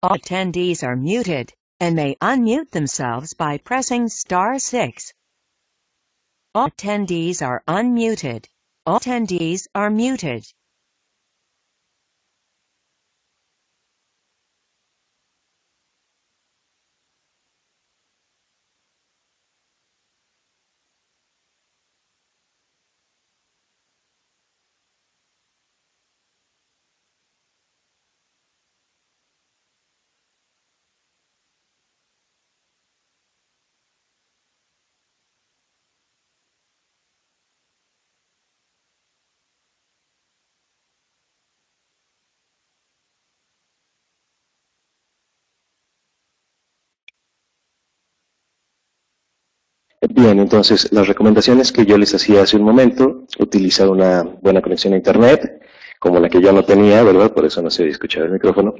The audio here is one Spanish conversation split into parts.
All attendees are muted and may unmute themselves by pressing *6. All attendees are unmuted. All attendees are muted. Bien, entonces las recomendaciones que yo les hacía hace un momento, utilizar una buena conexión a internet, como la que yo no tenía, ¿verdad? Por eso no se escuchaba el micrófono.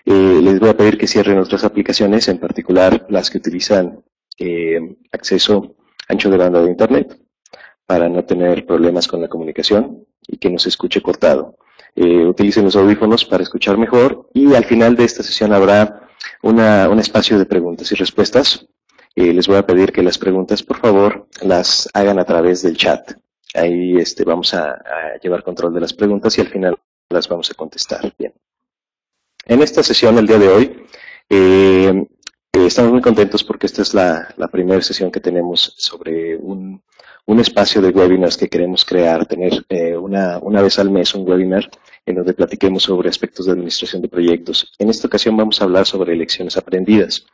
Les voy a pedir que cierren otras aplicaciones, en particular las que utilizan acceso ancho de banda de internet, para no tener problemas con la comunicación y que no se escuche cortado. Utilicen los audífonos para escuchar mejor y al final de esta sesión habrá un espacio de preguntas y respuestas. Les voy a pedir que las preguntas, por favor, las hagan a través del chat. Ahí vamos a llevar control de las preguntas y al final las vamos a contestar. Bien. En esta sesión, el día de hoy, estamos muy contentos porque esta es la primera sesión que tenemos sobre un espacio de webinars que queremos crear, tener una vez al mes un webinar en donde platiquemos sobre aspectos de administración de proyectos. En esta ocasión vamos a hablar sobre lecciones aprendidas.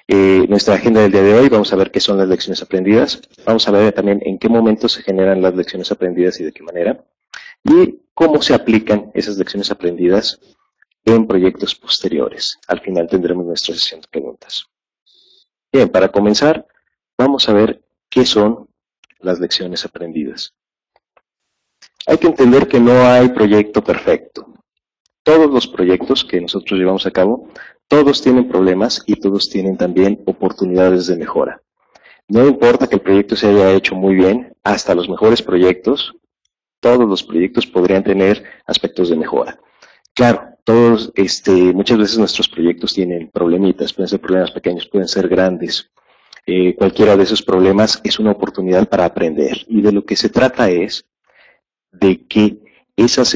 Nuestra agenda del día de hoy, vamos a ver qué son las lecciones aprendidas, vamos a ver también en qué momento se generan las lecciones aprendidas y de qué manera, y cómo se aplican esas lecciones aprendidas en proyectos posteriores. Al final tendremos nuestra sesión de preguntas. Bien, para comenzar, vamos a ver qué son las lecciones aprendidas. Hay que entender que no hay proyecto perfecto. Todos los proyectos que nosotros llevamos a cabo, todos tienen problemas y todos tienen también oportunidades de mejora. No importa que el proyecto se haya hecho muy bien, hasta los mejores proyectos, todos los proyectos podrían tener aspectos de mejora. Claro, muchas veces nuestros proyectos tienen problemitas, pueden ser problemas pequeños, pueden ser grandes. Cualquiera de esos problemas es una oportunidad para aprender. Y de lo que se trata es de que esos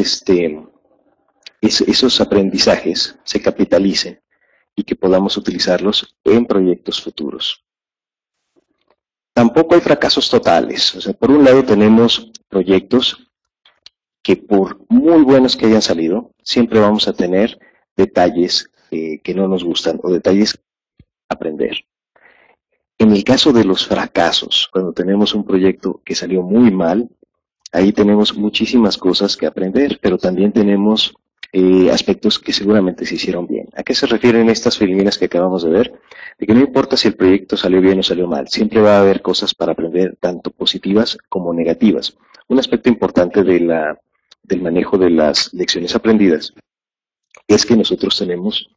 aprendizajes se capitalicen y que podamos utilizarlos en proyectos futuros. Tampoco hay fracasos totales. O sea, por un lado tenemos proyectos que por muy buenos que hayan salido, siempre vamos a tener detalles que no nos gustan o detalles que aprender. En el caso de los fracasos, cuando tenemos un proyecto que salió muy mal, ahí tenemos muchísimas cosas que aprender, pero también tenemos aspectos que seguramente se hicieron bien. ¿A qué se refieren estas filminas que acabamos de ver? De que no importa si el proyecto salió bien o salió mal, siempre va a haber cosas para aprender, tanto positivas como negativas. Un aspecto importante del manejo de las lecciones aprendidas es que nosotros tenemos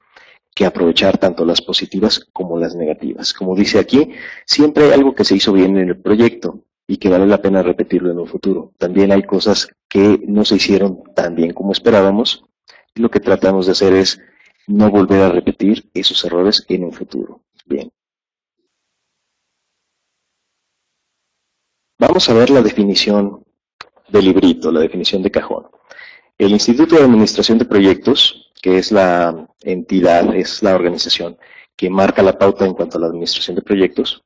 que aprovechar tanto las positivas como las negativas. Como dice aquí, siempre hay algo que se hizo bien en el proyecto y que vale la pena repetirlo en un futuro. También hay cosas que no se hicieron tan bien como esperábamos, y lo que tratamos de hacer es no volver a repetir esos errores en un futuro. Bien. Vamos a ver la definición del librito, la definición de cajón. El Instituto de Administración de Proyectos, que es la entidad, es la organización que marca la pauta en cuanto a la administración de proyectos,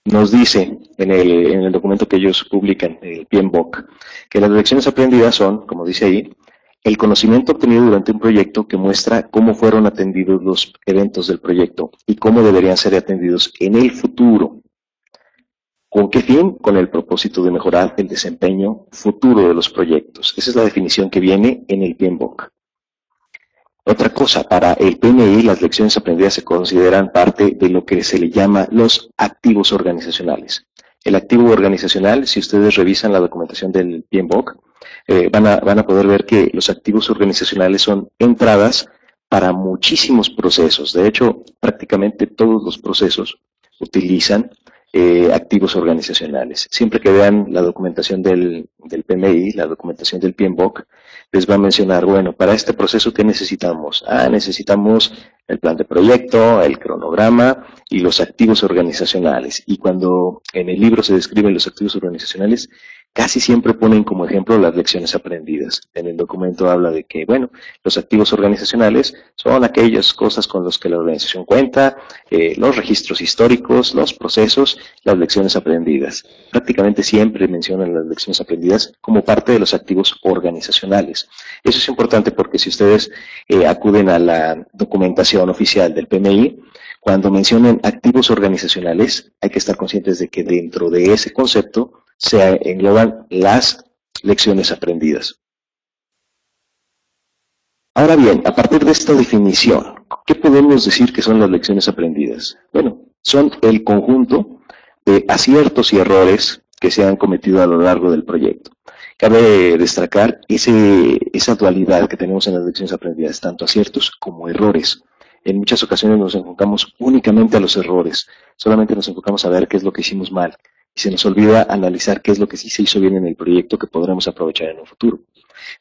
nos dice en el documento que ellos publican, el PMBOK, que las lecciones aprendidas son, como dice ahí, el conocimiento obtenido durante un proyecto que muestra cómo fueron atendidos los eventos del proyecto y cómo deberían ser atendidos en el futuro. ¿Con qué fin? Con el propósito de mejorar el desempeño futuro de los proyectos. Esa es la definición que viene en el PMBOK. Otra cosa, para el PMI las lecciones aprendidas se consideran parte de lo que se le llama los activos organizacionales. El activo organizacional, si ustedes revisan la documentación del PMBOK, van a poder ver que los activos organizacionales son entradas para muchísimos procesos. De hecho, prácticamente todos los procesos utilizan activos organizacionales. Siempre que vean la documentación del PMI, la documentación del PMBOK, les va a mencionar, bueno, para este proceso, ¿qué necesitamos? Necesitamos el plan de proyecto, el cronograma y los activos organizacionales. Y cuando en el libro se describen los activos organizacionales, casi siempre ponen como ejemplo las lecciones aprendidas. En el documento habla de que, bueno, los activos organizacionales son aquellas cosas con las que la organización cuenta, los registros históricos, los procesos, las lecciones aprendidas. Prácticamente siempre mencionan las lecciones aprendidas como parte de los activos organizacionales. Eso es importante porque si ustedes acuden a la documentación oficial del PMI, cuando mencionen activos organizacionales, hay que estar conscientes de que dentro de ese concepto se engloban las lecciones aprendidas. Ahora bien, a partir de esta definición, ¿qué podemos decir que son las lecciones aprendidas? Bueno, son el conjunto de aciertos y errores que se han cometido a lo largo del proyecto. Cabe destacar esa dualidad que tenemos en las lecciones aprendidas, tanto aciertos como errores. En muchas ocasiones nos enfocamos únicamente a los errores, solamente nos enfocamos a ver qué es lo que hicimos mal, y se nos olvida analizar qué es lo que sí se hizo bien en el proyecto que podremos aprovechar en un futuro.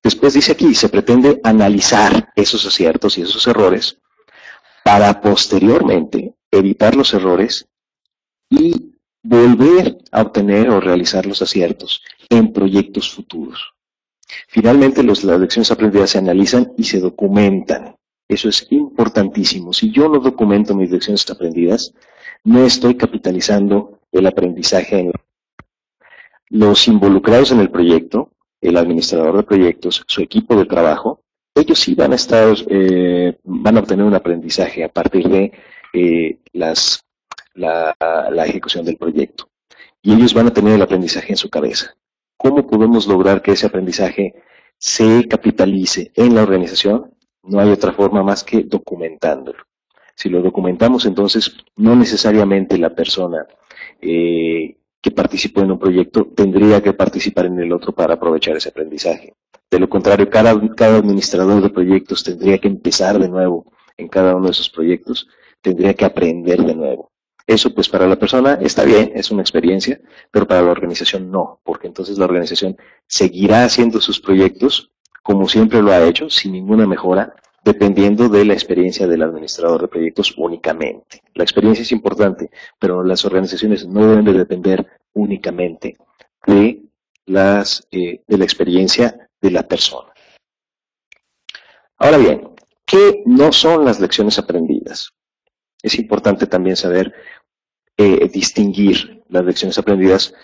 Después dice aquí, se pretende analizar esos aciertos y esos errores para posteriormente evitar los errores y volver a obtener o realizar los aciertos en proyectos futuros. Finalmente, las lecciones aprendidas se analizan y se documentan. Eso es importantísimo. Si yo no documento mis lecciones aprendidas, no estoy capitalizando el aprendizaje en los involucrados en el proyecto, el administrador de proyectos, su equipo de trabajo. Ellos sí van a obtener un aprendizaje a partir de la ejecución del proyecto. Y ellos van a tener el aprendizaje en su cabeza. ¿Cómo podemos lograr que ese aprendizaje se capitalice en la organización? No hay otra forma más que documentándolo. Si lo documentamos, entonces no necesariamente la persona que participó en un proyecto tendría que participar en el otro para aprovechar ese aprendizaje. De lo contrario, cada administrador de proyectos tendría que empezar de nuevo en cada uno de esos proyectos, tendría que aprender de nuevo. Eso pues para la persona está bien, es una experiencia, pero para la organización no, porque entonces la organización seguirá haciendo sus proyectos como siempre lo ha hecho, sin ninguna mejora, dependiendo de la experiencia del administrador de proyectos únicamente. La experiencia es importante, pero las organizaciones no deben de depender únicamente de la experiencia de la persona. Ahora bien, ¿qué no son las lecciones aprendidas? Es importante también saber distinguir las lecciones aprendidas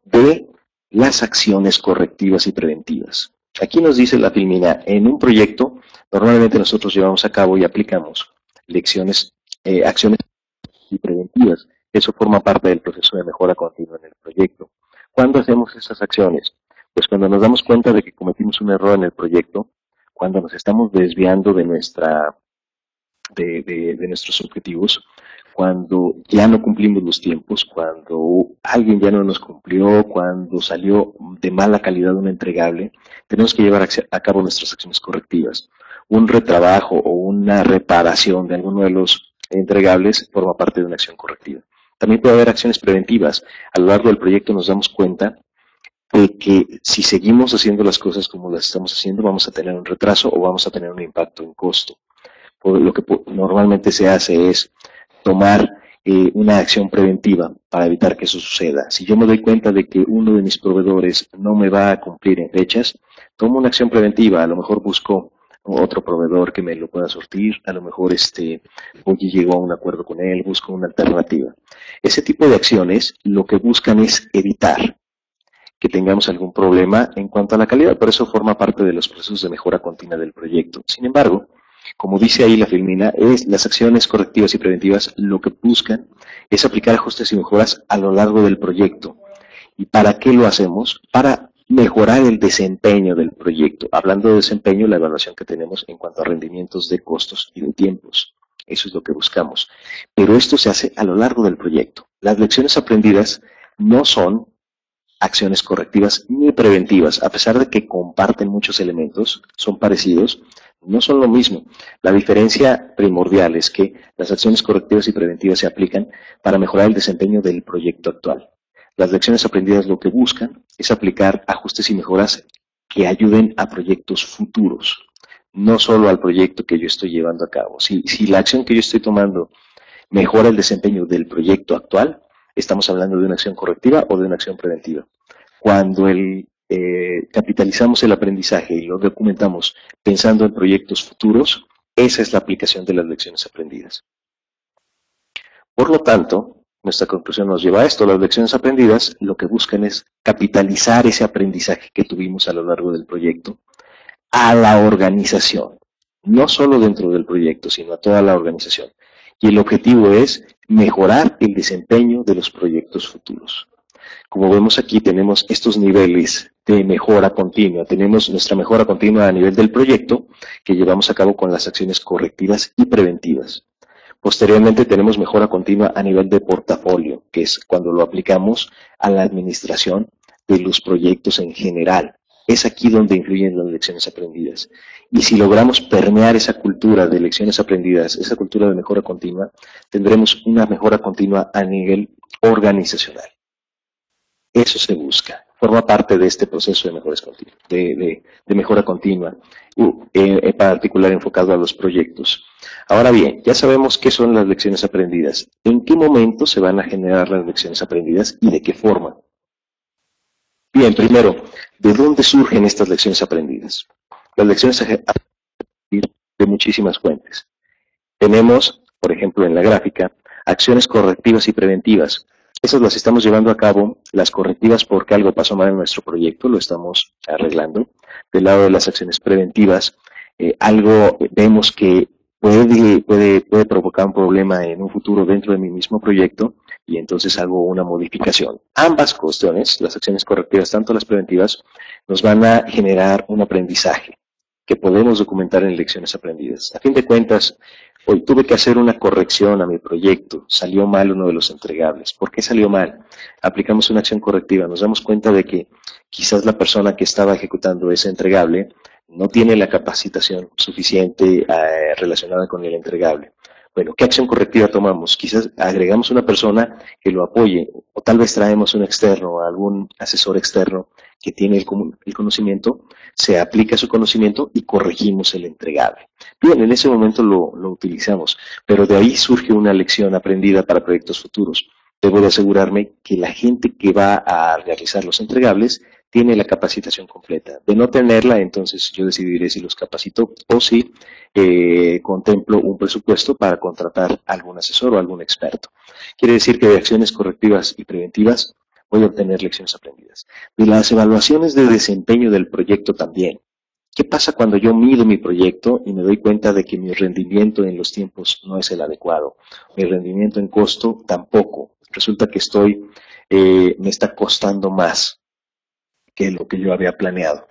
de las acciones correctivas y preventivas. Aquí nos dice la Filmina, en un proyecto, normalmente nosotros llevamos a cabo y aplicamos acciones y preventivas. Eso forma parte del proceso de mejora continua en el proyecto. ¿Cuándo hacemos esas acciones? Pues cuando nos damos cuenta de que cometimos un error en el proyecto, cuando nos estamos desviando de nuestros objetivos, cuando ya no cumplimos los tiempos, cuando alguien ya no nos cumplió, cuando salió de mala calidad un entregable, tenemos que llevar a cabo nuestras acciones correctivas. Un retrabajo o una reparación de alguno de los entregables forma parte de una acción correctiva. También puede haber acciones preventivas. A lo largo del proyecto nos damos cuenta de que si seguimos haciendo las cosas como las estamos haciendo, vamos a tener un retraso o vamos a tener un impacto en costo. Lo que normalmente se hace es tomar una acción preventiva para evitar que eso suceda. Si yo me doy cuenta de que uno de mis proveedores no me va a cumplir en fechas, tomo una acción preventiva, a lo mejor busco otro proveedor que me lo pueda surtir, a lo mejor llego a un acuerdo con él, busco una alternativa. Ese tipo de acciones lo que buscan es evitar que tengamos algún problema en cuanto a la calidad, por eso forma parte de los procesos de mejora continua del proyecto. Sin embargo, como dice ahí la Filmina, las acciones correctivas y preventivas lo que buscan es aplicar ajustes y mejoras a lo largo del proyecto. ¿Y para qué lo hacemos? Para mejorar el desempeño del proyecto. Hablando de desempeño, la evaluación que tenemos en cuanto a rendimientos de costos y de tiempos. Eso es lo que buscamos. Pero esto se hace a lo largo del proyecto. Las lecciones aprendidas no son acciones correctivas ni preventivas, a pesar de que comparten muchos elementos, son parecidos, no son lo mismo. La diferencia primordial es que las acciones correctivas y preventivas se aplican para mejorar el desempeño del proyecto actual. Las lecciones aprendidas lo que buscan es aplicar ajustes y mejoras que ayuden a proyectos futuros. no solo al proyecto que yo estoy llevando a cabo. Si la acción que yo estoy tomando mejora el desempeño del proyecto actual, estamos hablando de una acción correctiva o de una acción preventiva. Cuando capitalizamos el aprendizaje y lo documentamos pensando en proyectos futuros, esa es la aplicación de las lecciones aprendidas. Por lo tanto, nuestra conclusión nos lleva a esto. Las lecciones aprendidas lo que buscan es capitalizar ese aprendizaje que tuvimos a lo largo del proyecto a la organización, no solo dentro del proyecto, sino a toda la organización. Y el objetivo es mejorar el desempeño de los proyectos futuros. Como vemos aquí, tenemos estos niveles de mejora continua. Tenemos nuestra mejora continua a nivel del proyecto que llevamos a cabo con las acciones correctivas y preventivas. Posteriormente tenemos mejora continua a nivel de portafolio, que es cuando lo aplicamos a la administración de los proyectos en general. Es aquí donde influyen las lecciones aprendidas. Y si logramos permear esa cultura de lecciones aprendidas, esa cultura de mejora continua, tendremos una mejora continua a nivel organizacional. Eso se busca. Forma parte de este proceso de mejora continua, en particular enfocado a los proyectos. Ahora bien, ya sabemos qué son las lecciones aprendidas. ¿En qué momento se van a generar las lecciones aprendidas y de qué forma? Bien, primero, ¿de dónde surgen estas lecciones aprendidas? Las lecciones aprendidas de muchísimas fuentes. Tenemos, por ejemplo, en la gráfica, acciones correctivas y preventivas. Esas las estamos llevando a cabo, las correctivas porque algo pasó mal en nuestro proyecto, lo estamos arreglando. Del lado de las acciones preventivas, algo vemos que puede provocar un problema en un futuro dentro de mi mismo proyecto y entonces hago una modificación. Ambas cuestiones, las acciones correctivas, tanto las preventivas, nos van a generar un aprendizaje que podemos documentar en lecciones aprendidas. A fin de cuentas, hoy tuve que hacer una corrección a mi proyecto, salió mal uno de los entregables. ¿Por qué salió mal? Aplicamos una acción correctiva, nos damos cuenta de que quizás la persona que estaba ejecutando ese entregable no tiene la capacitación suficiente relacionada con el entregable. Bueno, ¿qué acción correctiva tomamos? Quizás agregamos una persona que lo apoye, o tal vez traemos un externo, algún asesor externo que tiene el conocimiento, se aplica su conocimiento y corregimos el entregable. Bien, en ese momento lo utilizamos, pero de ahí surge una lección aprendida para proyectos futuros. Debo de asegurarme que la gente que va a realizar los entregables tiene la capacitación completa. De no tenerla, entonces yo decidiré si los capacito o si contemplo un presupuesto para contratar a algún asesor o algún experto. Quiere decir que de acciones correctivas y preventivas voy a obtener lecciones aprendidas. De las evaluaciones de desempeño del proyecto también. ¿Qué pasa cuando yo mido mi proyecto y me doy cuenta de que mi rendimiento en los tiempos no es el adecuado? Mi rendimiento en costo tampoco. Resulta que me está costando más que lo que yo había planeado.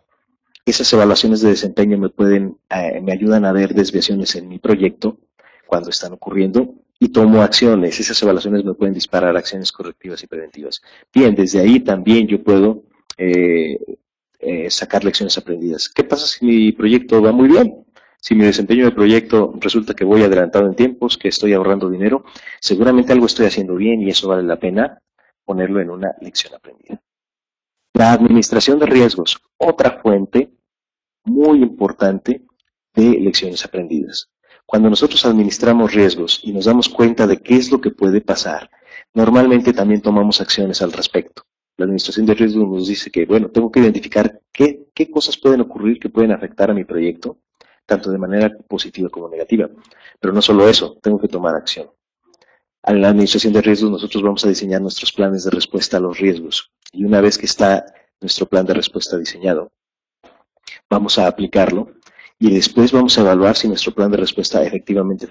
Esas evaluaciones de desempeño me ayudan a ver desviaciones en mi proyecto cuando están ocurriendo y tomo acciones. Esas evaluaciones me pueden disparar acciones correctivas y preventivas. Bien, desde ahí también yo puedo sacar lecciones aprendidas. ¿Qué pasa si mi proyecto va muy bien? Si mi desempeño de proyecto resulta que voy adelantado en tiempos, que estoy ahorrando dinero, seguramente algo estoy haciendo bien y eso vale la pena ponerlo en una lección aprendida. La administración de riesgos, otra fuente muy importante de lecciones aprendidas. Cuando nosotros administramos riesgos y nos damos cuenta de qué es lo que puede pasar, normalmente también tomamos acciones al respecto. La administración de riesgos nos dice que, bueno, tengo que identificar qué cosas pueden ocurrir que pueden afectar a mi proyecto, tanto de manera positiva como negativa. Pero no solo eso, tengo que tomar acción. En la administración de riesgos nosotros vamos a diseñar nuestros planes de respuesta a los riesgos. Y una vez que está nuestro plan de respuesta diseñado, vamos a aplicarlo y después vamos a evaluar si nuestro plan de respuesta efectivamente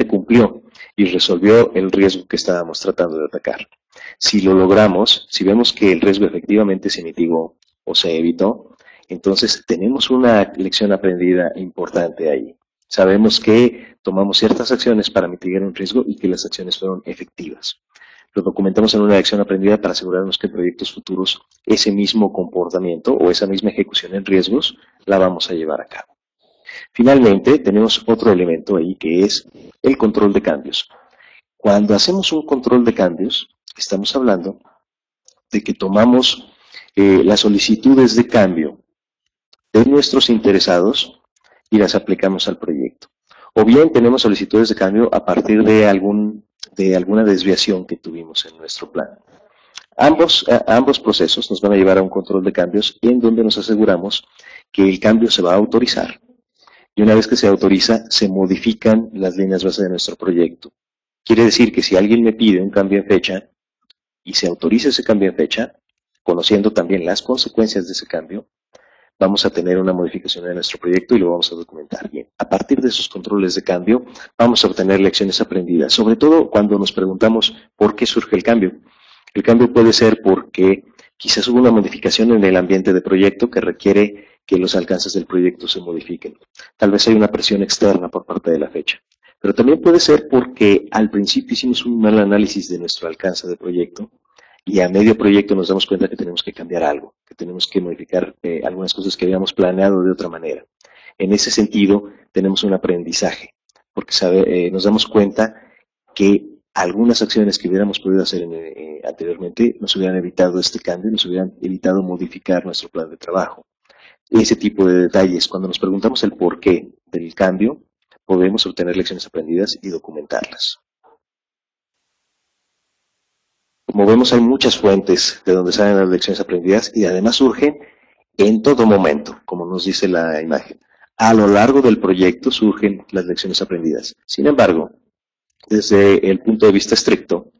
cumplió y resolvió el riesgo que estábamos tratando de atacar. Si lo logramos, si vemos que el riesgo efectivamente se mitigó o se evitó, entonces tenemos una lección aprendida importante ahí. Sabemos que tomamos ciertas acciones para mitigar un riesgo y que las acciones fueron efectivas. Lo documentamos en una lección aprendida para asegurarnos que en proyectos futuros ese mismo comportamiento o esa misma ejecución en riesgos la vamos a llevar a cabo. Finalmente, tenemos otro elemento ahí que es el control de cambios. Cuando hacemos un control de cambios, estamos hablando de que tomamos las solicitudes de cambio de nuestros interesados y las aplicamos al proyecto. O bien tenemos solicitudes de cambio a partir de alguna desviación que tuvimos en nuestro plan. Ambos procesos nos van a llevar a un control de cambios en donde nos aseguramos que el cambio se va a autorizar. Y una vez que se autoriza, se modifican las líneas base de nuestro proyecto. Quiere decir que si alguien me pide un cambio en fecha y se autoriza ese cambio en fecha, conociendo también las consecuencias de ese cambio, vamos a tener una modificación de nuestro proyecto y lo vamos a documentar bien. A partir de esos controles de cambio, vamos a obtener lecciones aprendidas, sobre todo cuando nos preguntamos por qué surge el cambio. El cambio puede ser porque quizás hubo una modificación en el ambiente de proyecto que requiere que los alcances del proyecto se modifiquen. Tal vez hay una presión externa por parte de la fecha. Pero también puede ser porque al principio hicimos un mal análisis de nuestro alcance de proyecto y a medio proyecto nos damos cuenta que tenemos que cambiar algo, que tenemos que modificar algunas cosas que habíamos planeado de otra manera. En ese sentido, tenemos un aprendizaje, porque nos damos cuenta que algunas acciones que hubiéramos podido hacer anteriormente nos hubieran evitado este cambio, nos hubieran evitado modificar nuestro plan de trabajo. Ese tipo de detalles, cuando nos preguntamos el porqué del cambio, podemos obtener lecciones aprendidas y documentarlas. Como vemos, hay muchas fuentes de donde salen las lecciones aprendidas y además surgen en todo momento, como nos dice la imagen. A lo largo del proyecto surgen las lecciones aprendidas. Sin embargo, desde el punto de vista estricto,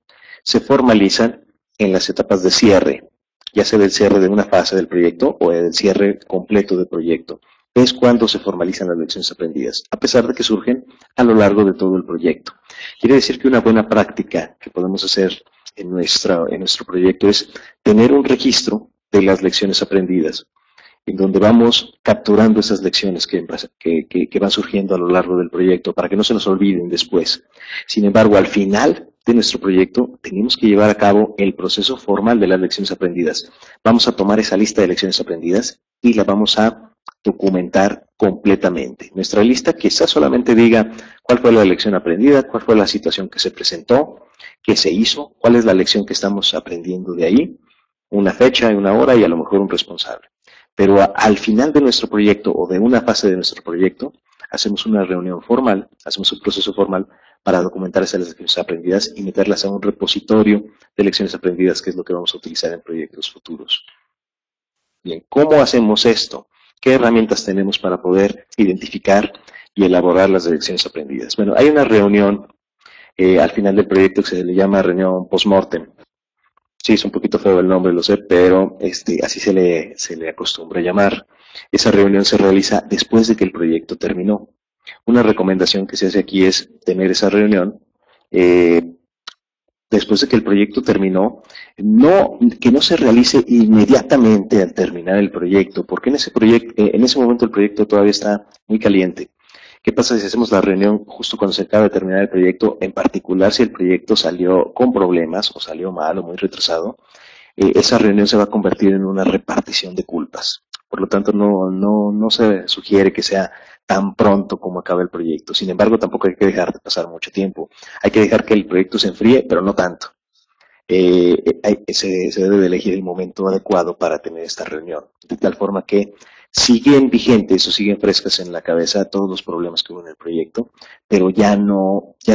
se formalizan en las etapas de cierre, ya sea del cierre de una fase del proyecto o del cierre completo del proyecto. Es cuando se formalizan las lecciones aprendidas, a pesar de que surgen a lo largo de todo el proyecto. Quiere decir que una buena práctica que podemos hacer en nuestro proyecto es tener un registro de las lecciones aprendidas, en donde vamos capturando esas lecciones que van surgiendo a lo largo del proyecto para que no se nos olviden después. Sin embargo, al final de nuestro proyecto tenemos que llevar a cabo el proceso formal de las lecciones aprendidas. Vamos a tomar esa lista de lecciones aprendidas y la vamos a documentar completamente. Nuestra lista quizás solamente diga cuál fue la lección aprendida, cuál fue la situación que se presentó, qué se hizo, cuál es la lección que estamos aprendiendo de ahí, una fecha, una hora y a lo mejor un responsable. Pero al final de nuestro proyecto o de una fase de nuestro proyecto, hacemos una reunión formal, hacemos un proceso formal para documentar esas lecciones aprendidas y meterlas a un repositorio de lecciones aprendidas, que es lo que vamos a utilizar en proyectos futuros. Bien, ¿cómo hacemos esto? ¿Qué herramientas tenemos para poder identificar y elaborar las lecciones aprendidas? Bueno, hay una reunión al final del proyecto que se le llama reunión post-mortem. Sí, es un poquito feo el nombre, lo sé, pero así se le acostumbra llamar. Esa reunión se realiza después de que el proyecto terminó. Una recomendación que se hace aquí es tener esa reunión después de que el proyecto terminó, que no se realice inmediatamente al terminar el proyecto, porque en ese momento el proyecto todavía está muy caliente. ¿Qué pasa si hacemos la reunión justo cuando se acaba de terminar el proyecto? En particular, si el proyecto salió con problemas o salió mal o muy retrasado, esa reunión se va a convertir en una repartición de culpas. Por lo tanto, no se sugiere que sea tan pronto como acabe el proyecto. Sin embargo, tampoco hay que dejar de pasar mucho tiempo. Hay que dejar que el proyecto se enfríe, pero no tanto. Se debe de elegir el momento adecuado para tener esta reunión, de tal forma que siguen vigentes o siguen frescas en la cabeza todos los problemas que hubo en el proyecto, pero ya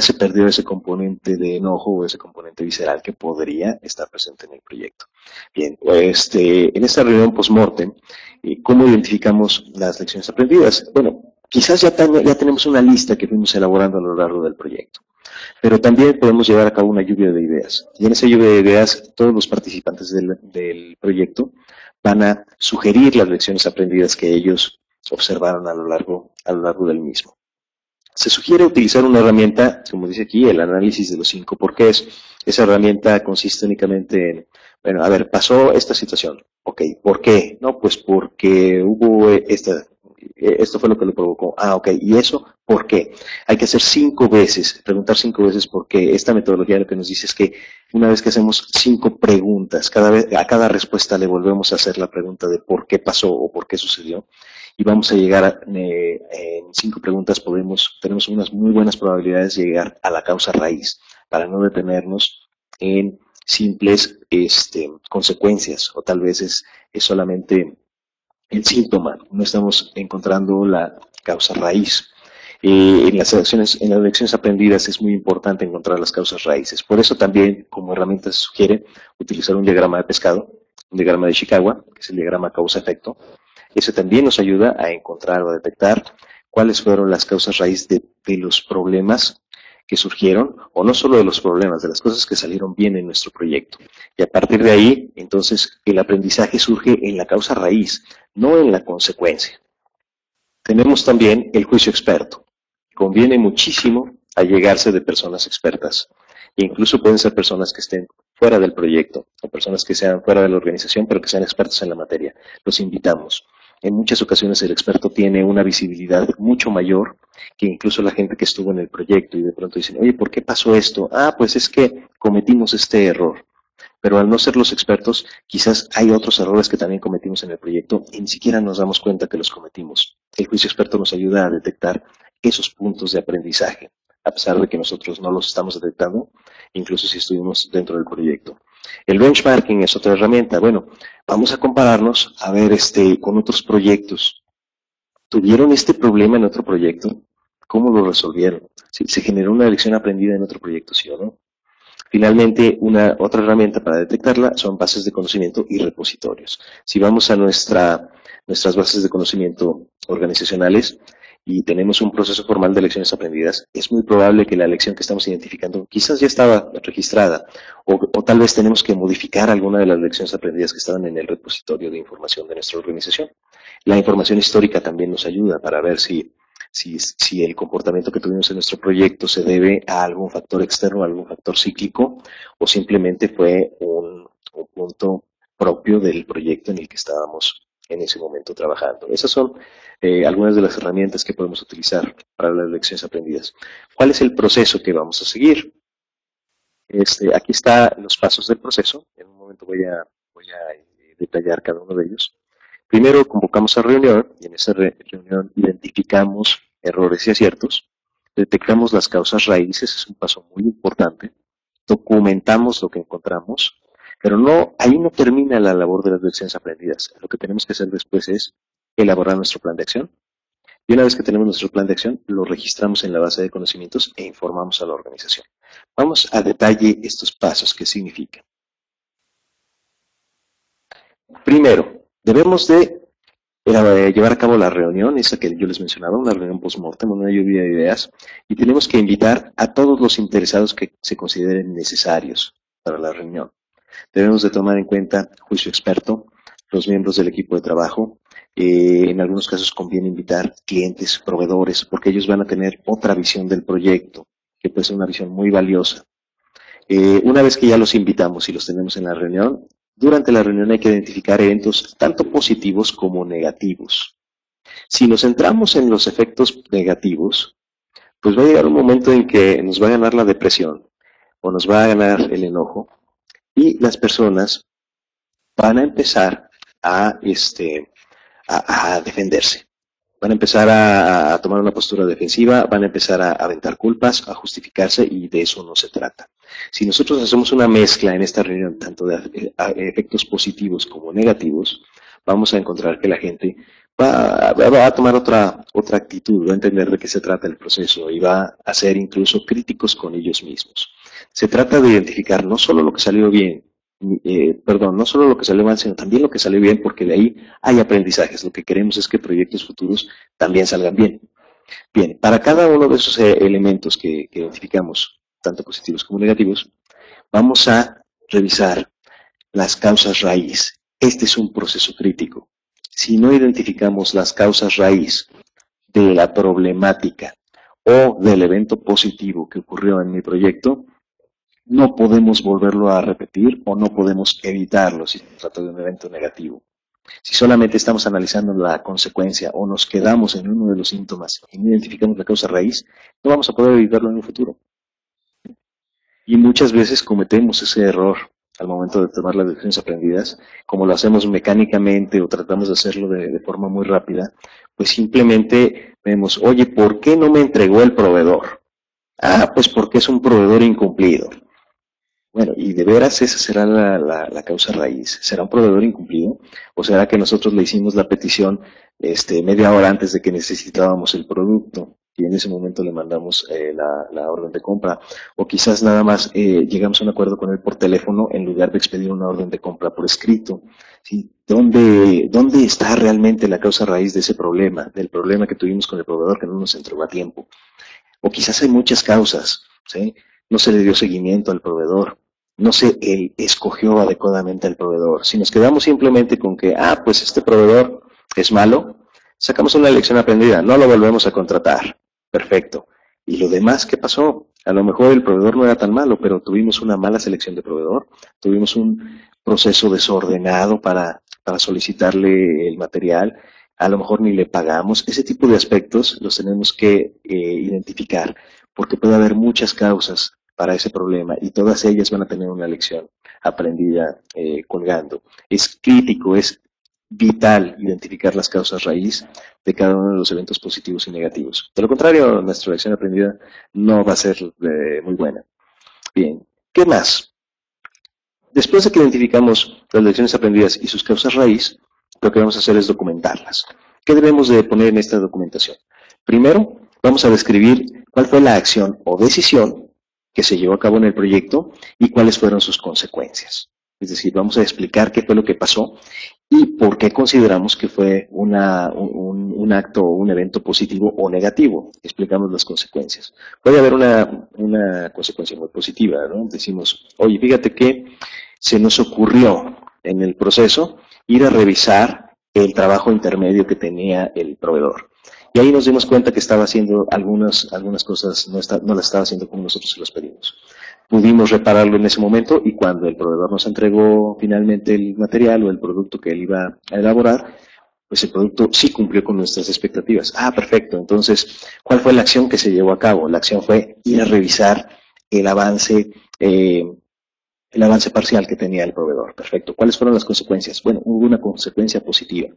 se perdió ese componente de enojo o ese componente visceral que podría estar presente en el proyecto. Bien, en esta reunión post-mortem, ¿cómo identificamos las lecciones aprendidas? Bueno, quizás ya tenemos una lista que fuimos elaborando a lo largo del proyecto. Pero también podemos llevar a cabo una lluvia de ideas. Y en esa lluvia de ideas, todos los participantes del proyecto van a sugerir las lecciones aprendidas que ellos observaron a lo largo del mismo. Se sugiere utilizar una herramienta, como dice aquí, el análisis de los 5 porqués. Esa herramienta consiste únicamente en, bueno, a ver, pasó esta situación. Ok, ¿por qué? No, pues porque hubo esto fue lo que lo provocó. Ah, ok, ¿y eso por qué? Hay que hacer 5 veces, preguntar 5 veces por qué. Esta metodología lo que nos dice es que una vez que hacemos 5 preguntas, a cada respuesta le volvemos a hacer la pregunta de por qué pasó o por qué sucedió. Y vamos a llegar en 5 preguntas tenemos unas muy buenas probabilidades de llegar a la causa raíz, para no detenernos en simples consecuencias, o tal vez es solamente el síntoma, no estamos encontrando la causa raíz. En las lecciones aprendidas es muy importante encontrar las causas raíces. Por eso también, como herramienta, se sugiere utilizar un diagrama de pescado, un diagrama de Ishikawa, que es el diagrama causa-efecto. Eso también nos ayuda a encontrar o a detectar cuáles fueron las causas raíz de los problemas que surgieron, o no solo de los problemas, de las cosas que salieron bien en nuestro proyecto. Y a partir de ahí, entonces, el aprendizaje surge en la causa raíz, no en la consecuencia. Tenemos también el juicio experto. Conviene muchísimo allegarse de personas expertas. E incluso pueden ser personas que estén fuera del proyecto, o personas que sean fuera de la organización, pero que sean expertos en la materia. Los invitamos. En muchas ocasiones el experto tiene una visibilidad mucho mayor que incluso la gente que estuvo en el proyecto y de pronto dicen, oye, ¿por qué pasó esto? Ah, pues es que cometimos este error. Pero al no ser los expertos, quizás hay otros errores que también cometimos en el proyecto y ni siquiera nos damos cuenta que los cometimos. El juicio experto nos ayuda a detectar esos puntos de aprendizaje, a pesar de que nosotros no los estamos detectando, incluso si estuvimos dentro del proyecto. El benchmarking es otra herramienta. Bueno, vamos a compararnos a ver con otros proyectos. ¿Tuvieron este problema en otro proyecto? ¿Cómo lo resolvieron? ¿Se generó una lección aprendida en otro proyecto, sí o no? Finalmente, otra herramienta para detectarla son bases de conocimiento y repositorios. Si vamos a nuestras bases de conocimiento organizacionales y tenemos un proceso formal de lecciones aprendidas, es muy probable que la lección que estamos identificando quizás ya estaba registrada o tal vez tenemos que modificar alguna de las lecciones aprendidas que estaban en el repositorio de información de nuestra organización. La información histórica también nos ayuda para ver si el comportamiento que tuvimos en nuestro proyecto se debe a algún factor externo, a algún factor cíclico, o simplemente fue un punto propio del proyecto en el que estábamos en ese momento trabajando. Esas son algunas de las herramientas que podemos utilizar para las lecciones aprendidas. ¿Cuál es el proceso que vamos a seguir? Aquí están los pasos del proceso. En un momento voy a detallar cada uno de ellos. Primero convocamos a reunión y en esa reunión identificamos errores y aciertos, detectamos las causas raíces, es un paso muy importante, documentamos lo que encontramos, pero ahí no termina la labor de las lecciones aprendidas. Lo que tenemos que hacer después es elaborar nuestro plan de acción y una vez que tenemos nuestro plan de acción, lo registramos en la base de conocimientos e informamos a la organización. Vamos a detalle estos pasos, ¿qué significan? Primero, debemos de llevar a cabo la reunión, esa que yo les mencionaba, una reunión post-mortem, una lluvia de ideas, y tenemos que invitar a todos los interesados que se consideren necesarios para la reunión. Debemos de tomar en cuenta juicio experto, los miembros del equipo de trabajo, en algunos casos conviene invitar clientes, proveedores, porque ellos van a tener otra visión del proyecto, que puede ser una visión muy valiosa. Una vez que ya los invitamos y los tenemos en la reunión, durante la reunión hay que identificar eventos tanto positivos como negativos. Si nos centramos en los efectos negativos, pues va a llegar un momento en que nos va a ganar la depresión o nos va a ganar el enojo y las personas van a empezar a defenderse. Van a empezar a tomar una postura defensiva, van a empezar a aventar culpas, a justificarse y de eso no se trata. Si nosotros hacemos una mezcla en esta reunión, tanto de efectos positivos como negativos, vamos a encontrar que la gente va a tomar otra actitud, va a entender de qué se trata el proceso y va a ser incluso críticos con ellos mismos. Se trata de identificar no solo lo que salió bien, no solo lo que salió mal, sino también lo que salió bien, porque de ahí hay aprendizajes. Lo que queremos es que proyectos futuros también salgan bien. Bien, para cada uno de esos elementos que identificamos, tanto positivos como negativos, vamos a revisar las causas raíz. Este es un proceso crítico. Si no identificamos las causas raíz de la problemática o del evento positivo que ocurrió en mi proyecto, no podemos volverlo a repetir o no podemos evitarlo si se trata de un evento negativo. Si solamente estamos analizando la consecuencia o nos quedamos en uno de los síntomas y no identificamos la causa raíz, no vamos a poder evitarlo en un futuro. Y muchas veces cometemos ese error al momento de tomar las lecciones aprendidas, como lo hacemos mecánicamente o tratamos de hacerlo de forma muy rápida, pues simplemente vemos, oye, ¿por qué no me entregó el proveedor? Ah, pues porque es un proveedor incumplido. Bueno, y de veras esa será la causa raíz. ¿Será un proveedor incumplido? ¿O será que nosotros le hicimos la petición media hora antes de que necesitábamos el producto? Y en ese momento le mandamos la orden de compra. O quizás nada más llegamos a un acuerdo con él por teléfono en lugar de expedir una orden de compra por escrito. ¿Sí? ¿Dónde está realmente la causa raíz de ese problema? Del problema que tuvimos con el proveedor que no nos entregó a tiempo. O quizás hay muchas causas, ¿sí? No se le dio seguimiento al proveedor, no se escogió adecuadamente al proveedor. Si nos quedamos simplemente con que, pues este proveedor es malo, sacamos una lección aprendida, no lo volvemos a contratar. Perfecto. ¿Y lo demás qué pasó? A lo mejor el proveedor no era tan malo, pero tuvimos una mala selección de proveedor, tuvimos un proceso desordenado para solicitarle el material, a lo mejor ni le pagamos. Ese tipo de aspectos los tenemos que identificar, porque puede haber muchas causas para ese problema y todas ellas van a tener una lección aprendida colgando. Es crítico, es vital identificar las causas raíz de cada uno de los eventos positivos y negativos. De lo contrario, nuestra lección aprendida no va a ser muy buena. Bien, ¿qué más? Después de que identificamos las lecciones aprendidas y sus causas raíz, lo que vamos a hacer es documentarlas. ¿Qué debemos de poner en esta documentación? Primero, vamos a describir cuál fue la acción o decisión que se llevó a cabo en el proyecto y cuáles fueron sus consecuencias. Es decir, vamos a explicar qué fue lo que pasó y por qué consideramos que fue un acto o un evento positivo o negativo. Explicamos las consecuencias. Puede haber una consecuencia muy positiva, ¿no? Decimos, oye, fíjate que se nos ocurrió en el proceso ir a revisar el trabajo intermedio que tenía el proveedor. Y ahí nos dimos cuenta que estaba haciendo algunas cosas, no las estaba haciendo como nosotros se los pedimos. Pudimos repararlo en ese momento y cuando el proveedor nos entregó finalmente el material o el producto que él iba a elaborar, pues el producto sí cumplió con nuestras expectativas. Perfecto. Entonces, ¿cuál fue la acción que se llevó a cabo? La acción fue ir a revisar el avance parcial que tenía el proveedor. Perfecto. ¿Cuáles fueron las consecuencias? Bueno, hubo una consecuencia positiva.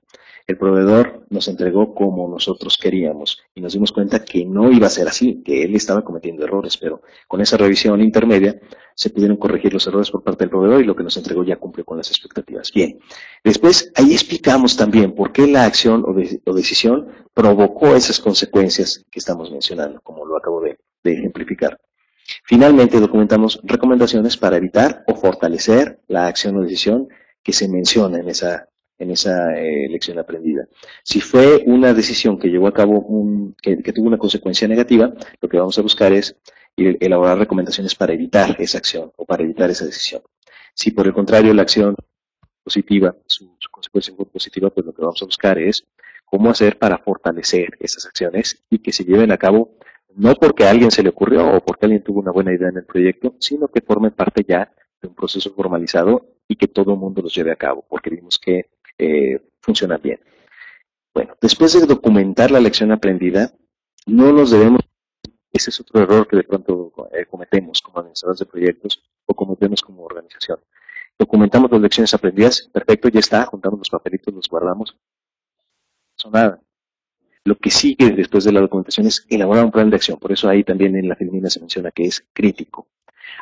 El proveedor nos entregó como nosotros queríamos y nos dimos cuenta que no iba a ser así, que él estaba cometiendo errores, pero con esa revisión intermedia se pudieron corregir los errores por parte del proveedor y lo que nos entregó ya cumplió con las expectativas. Bien. Después, ahí explicamos también por qué la acción o decisión provocó esas consecuencias que estamos mencionando, como lo acabo de ejemplificar. Finalmente, documentamos recomendaciones para evitar o fortalecer la acción o decisión que se menciona en esa lección aprendida. Si fue una decisión que llevó a cabo que tuvo una consecuencia negativa, lo que vamos a buscar es elaborar recomendaciones para evitar esa acción o para evitar esa decisión. Si por el contrario la acción positiva, su consecuencia fue positiva, pues lo que vamos a buscar es cómo hacer para fortalecer esas acciones y que se lleven a cabo no porque a alguien se le ocurrió o porque alguien tuvo una buena idea en el proyecto, sino que formen parte ya de un proceso formalizado y que todo el mundo los lleve a cabo, porque vimos que funciona bien. Bueno, después de documentar la lección aprendida, no nos debemos, ese es otro error que de pronto cometemos como administradores de proyectos o cometemos como organización. Documentamos las lecciones aprendidas, perfecto, ya está, juntamos los papelitos, los guardamos, no pasó nada. Lo que sigue después de la documentación es elaborar un plan de acción. Por eso ahí también en la filmina se menciona que es crítico.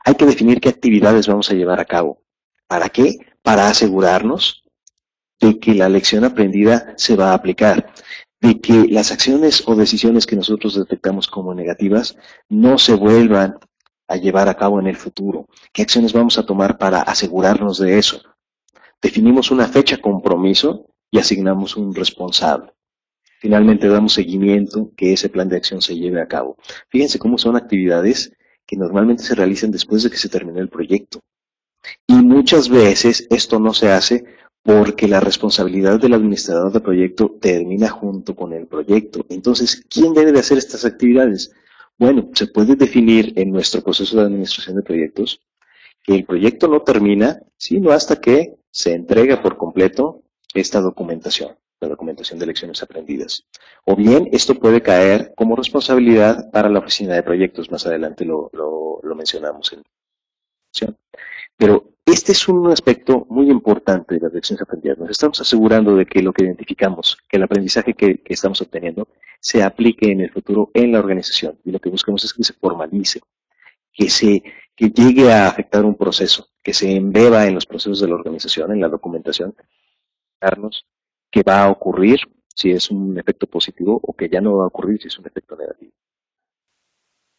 Hay que definir qué actividades vamos a llevar a cabo. ¿Para qué? Para asegurarnos de que la lección aprendida se va a aplicar, de que las acciones o decisiones que nosotros detectamos como negativas no se vuelvan a llevar a cabo en el futuro. ¿Qué acciones vamos a tomar para asegurarnos de eso? Definimos una fecha compromiso y asignamos un responsable. Finalmente damos seguimiento que ese plan de acción se lleve a cabo. Fíjense cómo son actividades que normalmente se realizan después de que se terminó el proyecto. Y muchas veces esto no se hace porque la responsabilidad del administrador del proyecto termina junto con el proyecto. Entonces, ¿quién debe de hacer estas actividades? Bueno, se puede definir en nuestro proceso de administración de proyectos que el proyecto no termina sino hasta que se entrega por completo esta documentación, la documentación de lecciones aprendidas. O bien, esto puede caer como responsabilidad para la oficina de proyectos. Más adelante lo mencionamos en la sesión. Pero este es un aspecto muy importante de las lecciones aprendidas. Nos estamos asegurando de que lo que identificamos, que el aprendizaje que estamos obteniendo, se aplique en el futuro en la organización. Y lo que buscamos es que se formalice, que que llegue a afectar un proceso, que se embeba en los procesos de la organización, en la documentación, que va a ocurrir si es un efecto positivo o que ya no va a ocurrir si es un efecto negativo.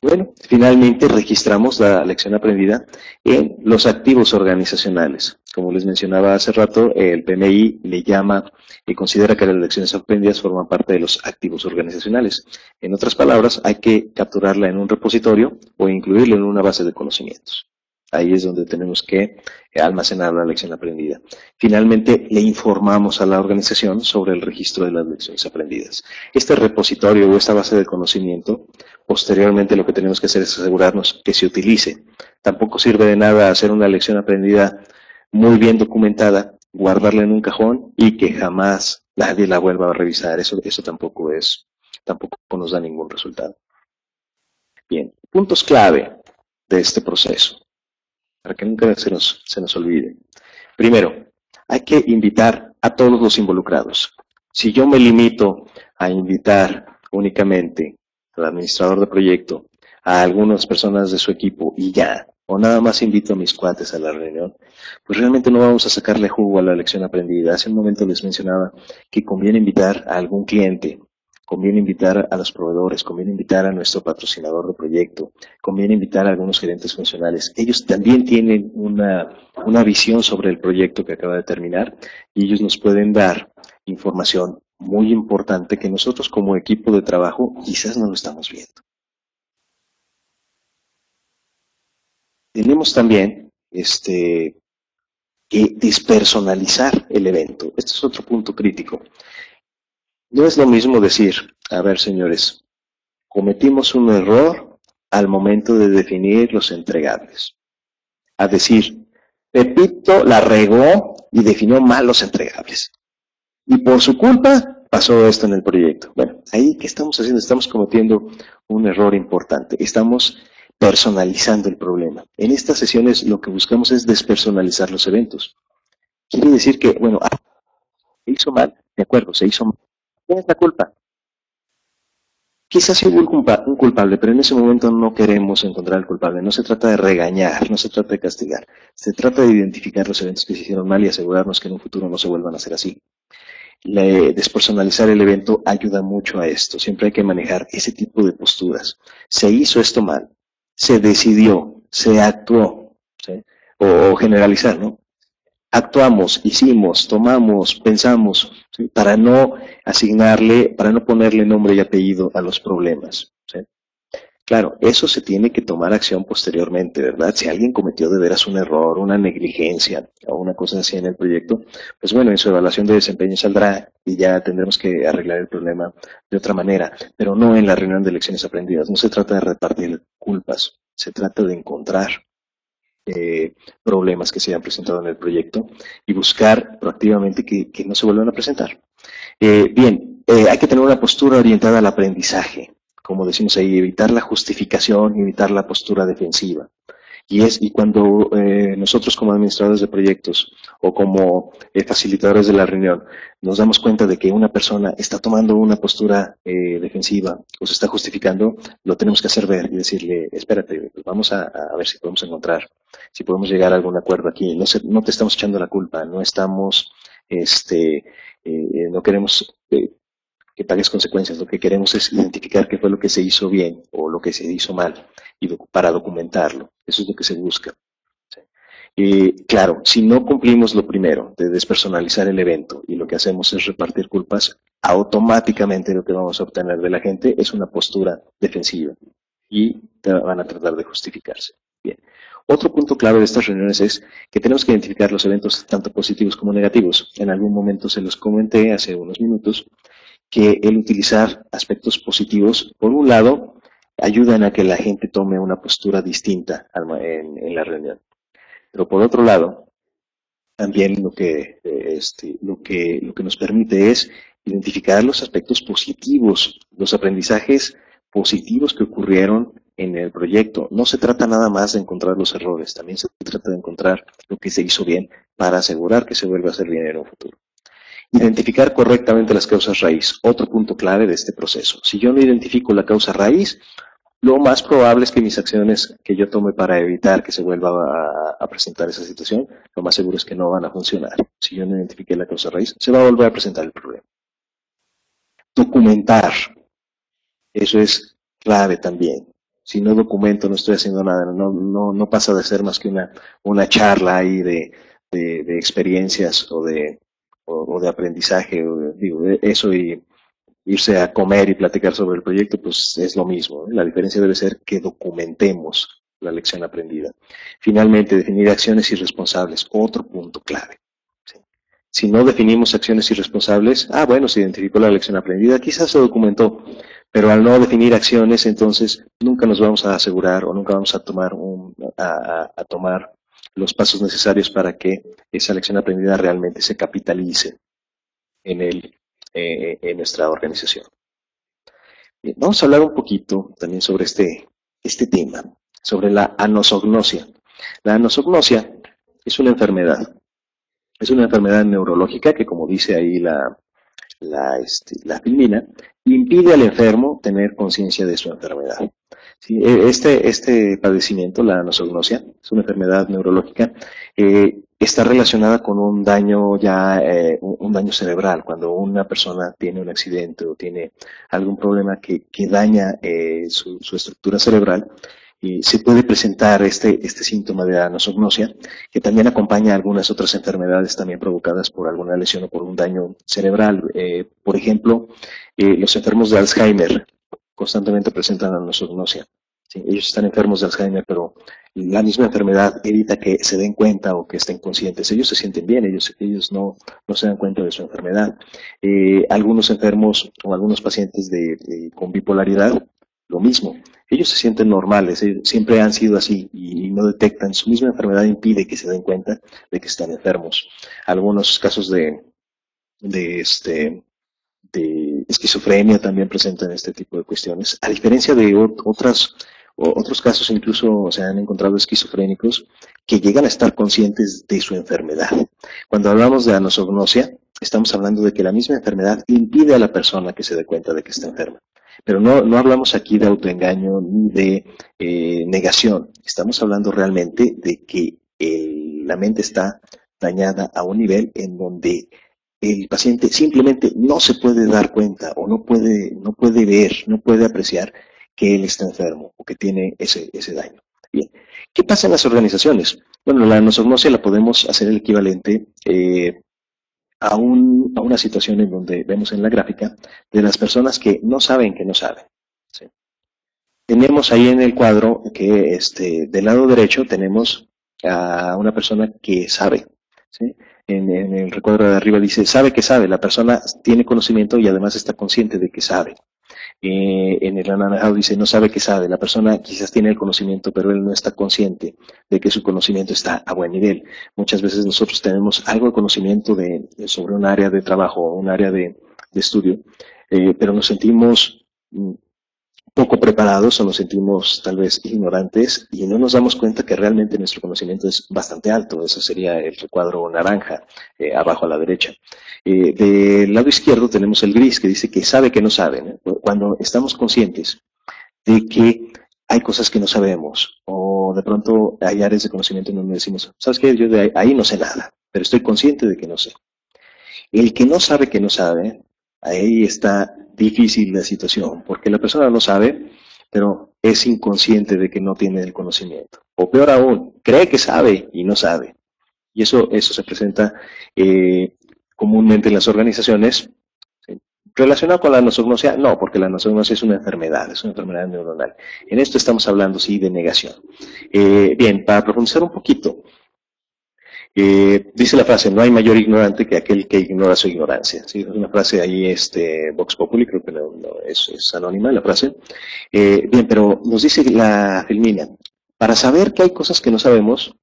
Bueno, finalmente registramos la lección aprendida en los activos organizacionales. Como les mencionaba hace rato, el PMI le llama y considera que las lecciones aprendidas forman parte de los activos organizacionales. En otras palabras, hay que capturarla en un repositorio o incluirla en una base de conocimientos. Ahí es donde tenemos que almacenar la lección aprendida. Finalmente, le informamos a la organización sobre el registro de las lecciones aprendidas. Este repositorio o esta base de conocimiento, posteriormente lo que tenemos que hacer es asegurarnos que se utilice. Tampoco sirve de nada hacer una lección aprendida muy bien documentada, guardarla en un cajón y que jamás nadie la vuelva a revisar. Eso tampoco nos da ningún resultado. Bien, puntos clave de este proceso, para que nunca se nos olvide. Primero, hay que invitar a todos los involucrados. Si yo me limito a invitar únicamente al administrador de proyecto, a algunas personas de su equipo y ya, o nada más invito a mis cuates a la reunión, pues realmente no vamos a sacarle jugo a la lección aprendida. Hace un momento les mencionaba que conviene invitar a algún cliente, conviene invitar a los proveedores, conviene invitar a nuestro patrocinador de proyecto, conviene invitar a algunos gerentes funcionales. Ellos también tienen una visión sobre el proyecto que acaba de terminar y ellos nos pueden dar información muy importante que nosotros como equipo de trabajo quizás no lo estamos viendo. Tenemos también que despersonalizar el evento. Este es otro punto crítico. No es lo mismo decir, a ver señores, cometimos un error al momento de definir los entregables. A decir, Pepito la regó y definió mal los entregables. Y por su culpa pasó esto en el proyecto. Bueno, ahí ¿qué estamos haciendo? Estamos cometiendo un error importante. Estamos personalizando el problema. En estas sesiones lo que buscamos es despersonalizar los eventos. Quiere decir que, bueno, se hizo mal, de acuerdo, se hizo mal. ¿Quién es la culpa? Quizás sí hubo un culpable, pero en ese momento no queremos encontrar al culpable. No se trata de regañar, no se trata de castigar. Se trata de identificar los eventos que se hicieron mal y asegurarnos que en un futuro no se vuelvan a hacer así. Despersonalizar el evento ayuda mucho a esto. Siempre hay que manejar ese tipo de posturas. Se hizo esto mal, se decidió, se actuó, ¿sí? O generalizar, ¿no? Actuamos, hicimos, tomamos, pensamos, ¿sí? Para no ponerle nombre y apellido a los problemas, ¿sí? Claro, eso se tiene que tomar acción posteriormente, ¿verdad? Si alguien cometió de veras un error, una negligencia o una cosa así en el proyecto, pues bueno, en su evaluación de desempeño saldrá y ya tendremos que arreglar el problema de otra manera, pero no en la reunión de lecciones aprendidas. No se trata de repartir culpas, se trata de encontrar problemas que se hayan presentado en el proyecto y buscar proactivamente que no se vuelvan a presentar. Hay que tener una postura orientada al aprendizaje, como decimos ahí, evitar la justificación, evitar la postura defensiva. Y cuando nosotros como administradores de proyectos o como facilitadores de la reunión nos damos cuenta de que una persona está tomando una postura defensiva o se está justificando, lo tenemos que hacer ver y decirle, espérate, pues vamos a ver si podemos encontrar, si podemos llegar a algún acuerdo aquí. No te estamos echando la culpa, no estamos, no queremos que pagues consecuencias. Lo que queremos es identificar qué fue lo que se hizo bien o lo que se hizo mal y para documentarlo. Eso es lo que se busca. ¿Sí? Claro, si no cumplimos lo primero de despersonalizar el evento y lo que hacemos es repartir culpas, automáticamente lo que vamos a obtener de la gente es una postura defensiva y van a tratar de justificarse. Bien. Otro punto clave de estas reuniones es que tenemos que identificar los eventos tanto positivos como negativos. En algún momento se los comenté hace unos minutos, que el utilizar aspectos positivos, por un lado, ayudan a que la gente tome una postura distinta en la reunión. Pero por otro lado, también lo que nos permite es identificar los aspectos positivos, los aprendizajes positivos que ocurrieron en el proyecto. No se trata nada más de encontrar los errores, también se trata de encontrar lo que se hizo bien para asegurar que se vuelva a hacer bien en un futuro. Identificar correctamente las causas raíz, otro punto clave de este proceso. Si yo no identifico la causa raíz, lo más probable es que mis acciones que yo tome para evitar que se vuelva a presentar esa situación, lo más seguro es que no van a funcionar. Si yo no identifiqué la causa raíz, se va a volver a presentar el problema. Documentar, eso es clave también. Si no documento, no estoy haciendo nada, no pasa de ser más que una charla ahí de experiencias o de aprendizaje, digo, eso y irse a comer y platicar sobre el proyecto, pues es lo mismo. La diferencia debe ser que documentemos la lección aprendida. Finalmente, definir acciones irresponsables, otro punto clave. ¿Sí? Si no definimos acciones irresponsables, bueno, se identificó la lección aprendida, quizás se documentó, pero al no definir acciones, entonces nunca nos vamos a asegurar o nunca vamos a tomar tomar los pasos necesarios para que esa lección aprendida realmente se capitalice en nuestra organización. Bien, vamos a hablar un poquito también sobre este tema, sobre la anosognosia. La anosognosia es una enfermedad neurológica que, como dice ahí la filmina, impide al enfermo tener conciencia de su enfermedad. ¿Sí? Este padecimiento, la anosognosia, es una enfermedad neurológica, está relacionada con un daño un daño cerebral. Cuando una persona tiene un accidente o tiene algún problema que daña su estructura cerebral, y se puede presentar este síntoma de anosognosia, que también acompaña a algunas otras enfermedades también provocadas por alguna lesión o por un daño cerebral. Por ejemplo, los enfermos de Alzheimer constantemente presentan anosognosia. ¿Sí? Ellos están enfermos de Alzheimer, pero la misma enfermedad evita que se den cuenta o que estén conscientes. Ellos se sienten bien, ellos no se dan cuenta de su enfermedad. Algunos enfermos o algunos pacientes con bipolaridad, lo mismo. Ellos se sienten normales, siempre han sido así y no detectan. Su misma enfermedad impide que se den cuenta de que están enfermos. Algunos casos de esquizofrenia también presentan este tipo de cuestiones. A diferencia de otros casos, incluso se han encontrado esquizofrénicos que llegan a estar conscientes de su enfermedad. Cuando hablamos de anosognosia, estamos hablando de que la misma enfermedad impide a la persona que se dé cuenta de que está enferma. Pero no hablamos aquí de autoengaño ni de negación. Estamos hablando realmente de que la mente está dañada a un nivel en donde el paciente simplemente no se puede dar cuenta o no puede ver, no puede apreciar que él está enfermo o que tiene ese daño. Bien, ¿qué pasa en las organizaciones? Bueno, la anosognosia la podemos hacer el equivalente a una situación en donde vemos en la gráfica de las personas que no saben que no saben. ¿Sí? Tenemos ahí en el cuadro que del lado derecho tenemos a una persona que sabe. ¿Sí? En el recuadro de arriba dice, sabe que sabe, la persona tiene conocimiento y además está consciente de que sabe. En el anaranjado dice, no sabe que sabe, la persona quizás tiene el conocimiento, pero él no está consciente de que su conocimiento está a buen nivel. Muchas veces nosotros tenemos algo de conocimiento sobre un área de trabajo o un área de estudio, pero nos sentimos poco preparados o nos sentimos tal vez ignorantes y no nos damos cuenta que realmente nuestro conocimiento es bastante alto. Ese sería el recuadro naranja abajo a la derecha. Del lado izquierdo tenemos el gris que dice que sabe que no sabe. Cuando estamos conscientes de que hay cosas que no sabemos o de pronto hay áreas de conocimiento en donde decimos, ¿sabes qué? Yo de ahí no sé nada, pero estoy consciente de que no sé. El que no sabe que no sabe, ahí está difícil la situación, porque la persona no sabe, pero es inconsciente de que no tiene el conocimiento. O peor aún, cree que sabe y no sabe. Y eso se presenta comúnmente en las organizaciones. ¿Sí? ¿Relacionado con la anosognosia? No, porque la anosognosia es una enfermedad neuronal. En esto estamos hablando, sí, de negación. Bien, para profundizar un poquito, dice la frase, no hay mayor ignorante que aquel que ignora su ignorancia. ¿Sí? Es una frase ahí, Vox Populi, creo que es anónima la frase. Bien, pero nos dice la filmina, para saber que hay cosas que no sabemos,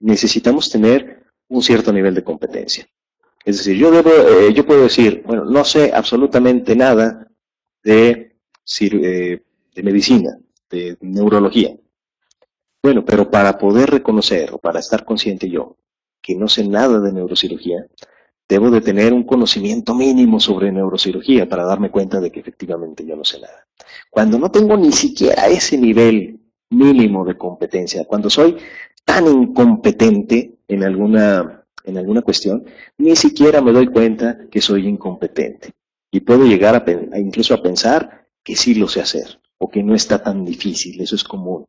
necesitamos tener un cierto nivel de competencia. Es decir, yo puedo decir, bueno, no sé absolutamente nada de medicina, de neurología. Bueno, pero para poder reconocer o para estar consciente yo que no sé nada de neurocirugía, Debo de tener un conocimiento mínimo sobre neurocirugía para darme cuenta de que efectivamente yo no sé nada. Cuando no tengo ni siquiera ese nivel mínimo de competencia, cuando soy tan incompetente en alguna cuestión, ni siquiera me doy cuenta que soy incompetente. Y puedo llegar incluso a pensar que sí lo sé hacer o que no está tan difícil. Eso es común.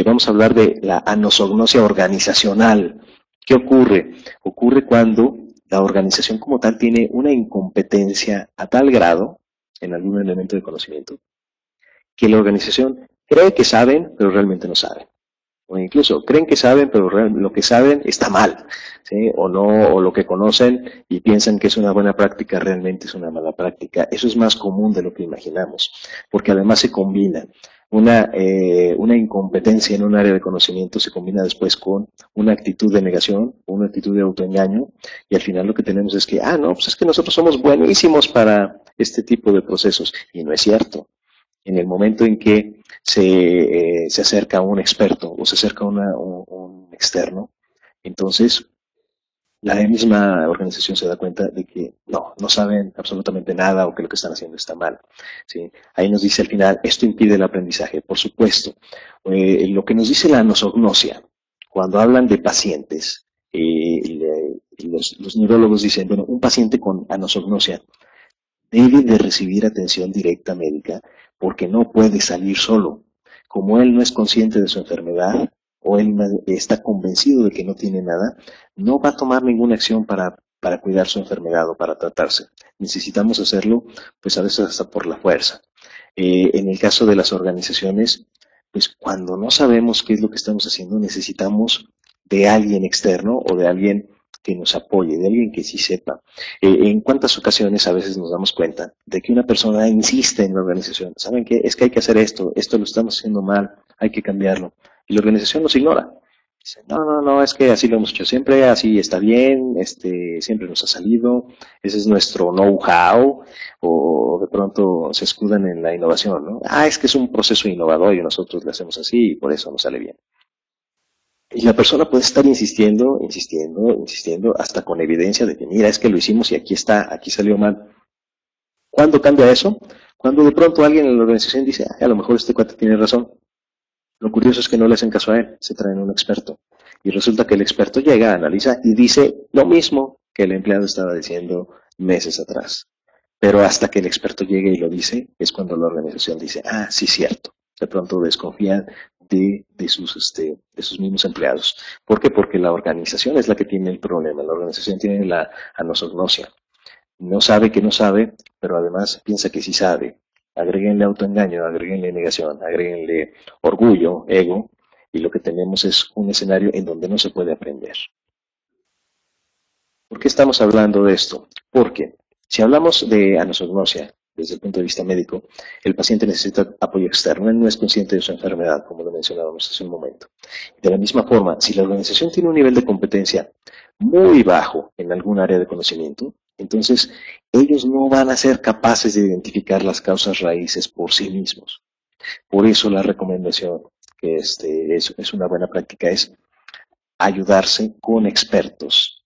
Vamos a hablar de la anosognosia organizacional. ¿Qué ocurre? Ocurre cuando la organización como tal tiene una incompetencia a tal grado en algún elemento de conocimiento que la organización cree que saben, pero realmente no saben. O incluso creen que saben, pero lo que saben está mal, ¿sí? O no, o lo que conocen y piensan que es una buena práctica, realmente es una mala práctica. Eso es más común de lo que imaginamos, porque además se combina. Una incompetencia en un área de conocimiento se combina después con una actitud de negación, una actitud de autoengaño, y al final lo que tenemos es que, no, pues es que nosotros somos buenísimos para este tipo de procesos, y no es cierto. En el momento en que se acerca un experto o se acerca un externo, entonces la misma organización se da cuenta de que no saben absolutamente nada o que lo que están haciendo está mal, ¿sí? Ahí nos dice al final, esto impide el aprendizaje, por supuesto. Lo que nos dice la anosognosia, cuando hablan de pacientes, los neurólogos dicen, bueno, un paciente con anosognosia debe de recibir atención directa médica porque no puede salir solo. Como él no es consciente de su enfermedad o él está convencido de que no tiene nada, no va a tomar ninguna acción para cuidar su enfermedad o para tratarse. Necesitamos hacerlo, pues a veces hasta por la fuerza. En el caso de las organizaciones, pues cuando no sabemos qué es lo que estamos haciendo, necesitamos de alguien externo o de alguien que nos apoye, de alguien que sí sepa. En cuántas ocasiones a veces nos damos cuenta de que una persona insiste en la organización. ¿Saben qué? Es que hay que hacer esto lo estamos haciendo mal, hay que cambiarlo. Y la organización nos ignora. Dice, no, es que así lo hemos hecho siempre, así está bien, siempre nos ha salido, ese es nuestro know-how, o de pronto se escudan en la innovación, ¿no? Es que es un proceso innovador y nosotros lo hacemos así y por eso nos sale bien. Y la persona puede estar insistiendo, hasta con evidencia de que mira, es que lo hicimos y aquí está, aquí salió mal. ¿Cuándo cambia eso? Cuando de pronto alguien en la organización dice, a lo mejor este cuate tiene razón. Lo curioso es que no le hacen caso a él, se traen un experto. Y resulta que el experto llega, analiza y dice lo mismo que el empleado estaba diciendo meses atrás. Pero hasta que el experto llegue y lo dice, es cuando la organización dice, sí, cierto. De pronto desconfían de sus mismos empleados. ¿Por qué? Porque la organización es la que tiene el problema. La organización tiene la anosognosia. No sabe que no sabe, pero además piensa que sí sabe. Agréguenle autoengaño, agréguenle negación, agréguenle orgullo, ego, y lo que tenemos es un escenario en donde no se puede aprender. ¿Por qué estamos hablando de esto? Porque si hablamos de anosognosia desde el punto de vista médico, el paciente necesita apoyo externo, él no es consciente de su enfermedad, como lo mencionábamos hace un momento. De la misma forma, si la organización tiene un nivel de competencia muy bajo en algún área de conocimiento, entonces ellos no van a ser capaces de identificar las causas raíces por sí mismos. Por eso la recomendación, que es una buena práctica, es ayudarse con expertos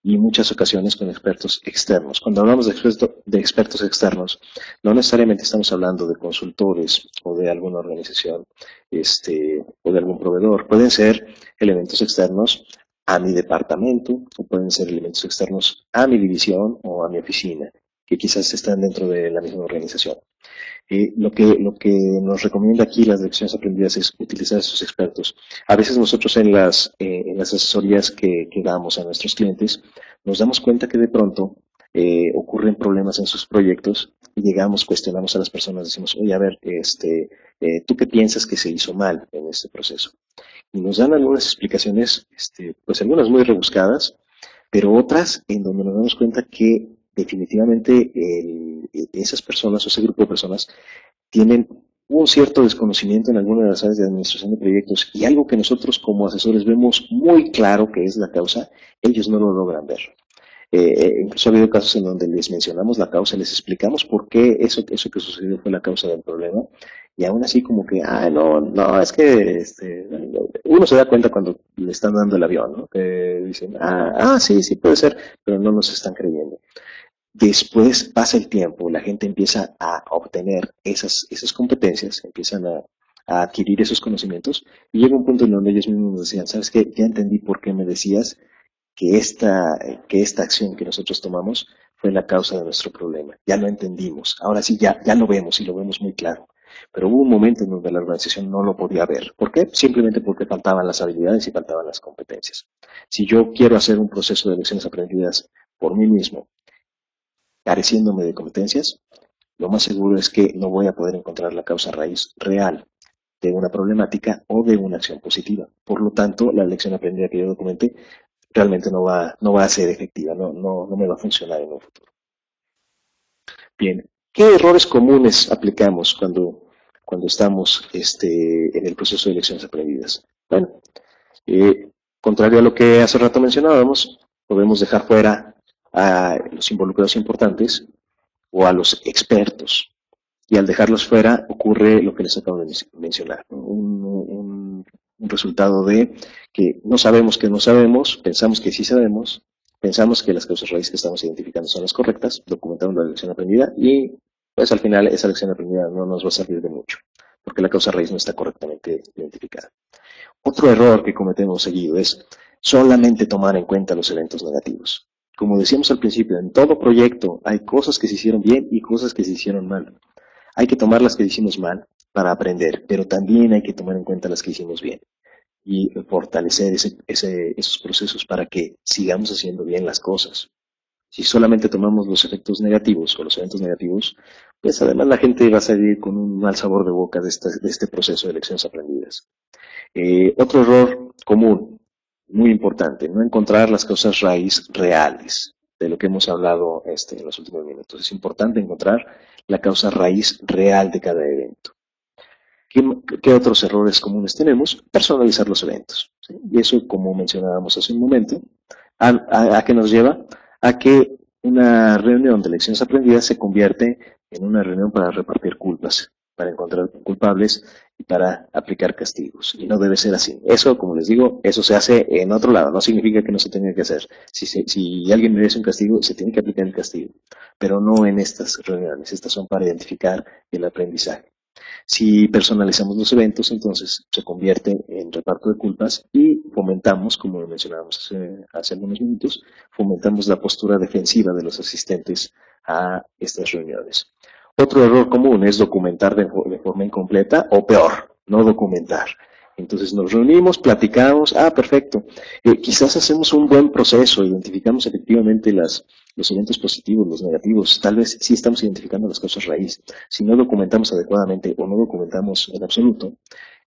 y en muchas ocasiones con expertos externos. Cuando hablamos de expertos externos, no necesariamente estamos hablando de consultores o de alguna organización o de algún proveedor. Pueden ser elementos externos a mi departamento o pueden ser elementos externos a mi división o a mi oficina, que quizás están dentro de la misma organización. Lo que nos recomienda aquí las lecciones aprendidas es utilizar a esos expertos. A veces nosotros en las asesorías que damos a nuestros clientes nos damos cuenta que de pronto ocurren problemas en sus proyectos y llegamos, cuestionamos a las personas, decimos, oye, a ver, ¿tú qué piensas que se hizo mal en este proceso? Y nos dan algunas explicaciones, pues algunas muy rebuscadas, pero otras en donde nos damos cuenta que definitivamente esas personas o ese grupo de personas tienen un cierto desconocimiento en algunas de las áreas de administración de proyectos y algo que nosotros como asesores vemos muy claro que es la causa, ellos no lo logran ver. Incluso ha habido casos en donde les mencionamos la causa, les explicamos por qué eso que sucedió fue la causa del problema Y aún así como que, no, es que uno se da cuenta cuando le están dando el avión, ¿no? Que dicen, sí, puede ser, pero no nos están creyendo. Después pasa el tiempo, la gente empieza a obtener esas competencias, empiezan a adquirir esos conocimientos y llega un punto en donde ellos mismos nos decían, ¿sabes qué? Ya entendí por qué me decías que esta acción que nosotros tomamos fue la causa de nuestro problema. Ya lo entendimos. Ahora sí, ya lo vemos y lo vemos muy claro. Pero hubo un momento en donde la organización no lo podía ver. ¿Por qué? Simplemente porque faltaban las habilidades y faltaban las competencias. Si yo quiero hacer un proceso de lecciones aprendidas por mí mismo, careciéndome de competencias, lo más seguro es que no voy a poder encontrar la causa raíz real de una problemática o de una acción positiva. Por lo tanto, la lección aprendida que yo documenté realmente no va a ser efectiva, no me va a funcionar en un futuro. Bien, ¿qué errores comunes aplicamos cuando estamos en el proceso de lecciones aprendidas? Bueno, contrario a lo que hace rato mencionábamos, podemos dejar fuera a los involucrados importantes o a los expertos. Y al dejarlos fuera ocurre lo que les acabo de mencionar, ¿no? Un resultado de que no sabemos que no sabemos, pensamos que sí sabemos, pensamos que las causas raíces que estamos identificando son las correctas, documentamos la lección aprendida y pues al final esa lección aprendida no nos va a servir de mucho, porque la causa raíz no está correctamente identificada. Otro error que cometemos seguido es solamente tomar en cuenta los eventos negativos. Como decíamos al principio, en todo proyecto hay cosas que se hicieron bien y cosas que se hicieron mal. Hay que tomar las que hicimos mal para aprender, pero también hay que tomar en cuenta las que hicimos bien y fortalecer esos procesos para que sigamos haciendo bien las cosas. Si solamente tomamos los efectos negativos o los eventos negativos, pues además la gente va a salir con un mal sabor de boca de este proceso de lecciones aprendidas. Otro error común, muy importante, no encontrar las causas raíz reales de lo que hemos hablado en los últimos minutos. Es importante encontrar la causa raíz real de cada evento. ¿Qué otros errores comunes tenemos? Personalizar los eventos, ¿sí? Y eso, como mencionábamos hace un momento, ¿a qué nos lleva? A que una reunión de lecciones aprendidas se convierte en una reunión para repartir culpas, para encontrar culpables y para aplicar castigos. Y no debe ser así. Eso, como les digo, eso se hace en otro lado. No significa que no se tenga que hacer. Si alguien merece un castigo, se tiene que aplicar el castigo. Pero no en estas reuniones. Estas son para identificar el aprendizaje. Si personalizamos los eventos, entonces se convierte en reparto de culpas y fomentamos, como lo mencionábamos hace algunos minutos, fomentamos la postura defensiva de los asistentes a estas reuniones. Otro error común es documentar de forma incompleta o peor, no documentar. Entonces nos reunimos, platicamos, perfecto. Quizás hacemos un buen proceso, identificamos efectivamente los eventos positivos, los negativos. Tal vez sí estamos identificando las causas raíz. Si no documentamos adecuadamente o no documentamos en absoluto,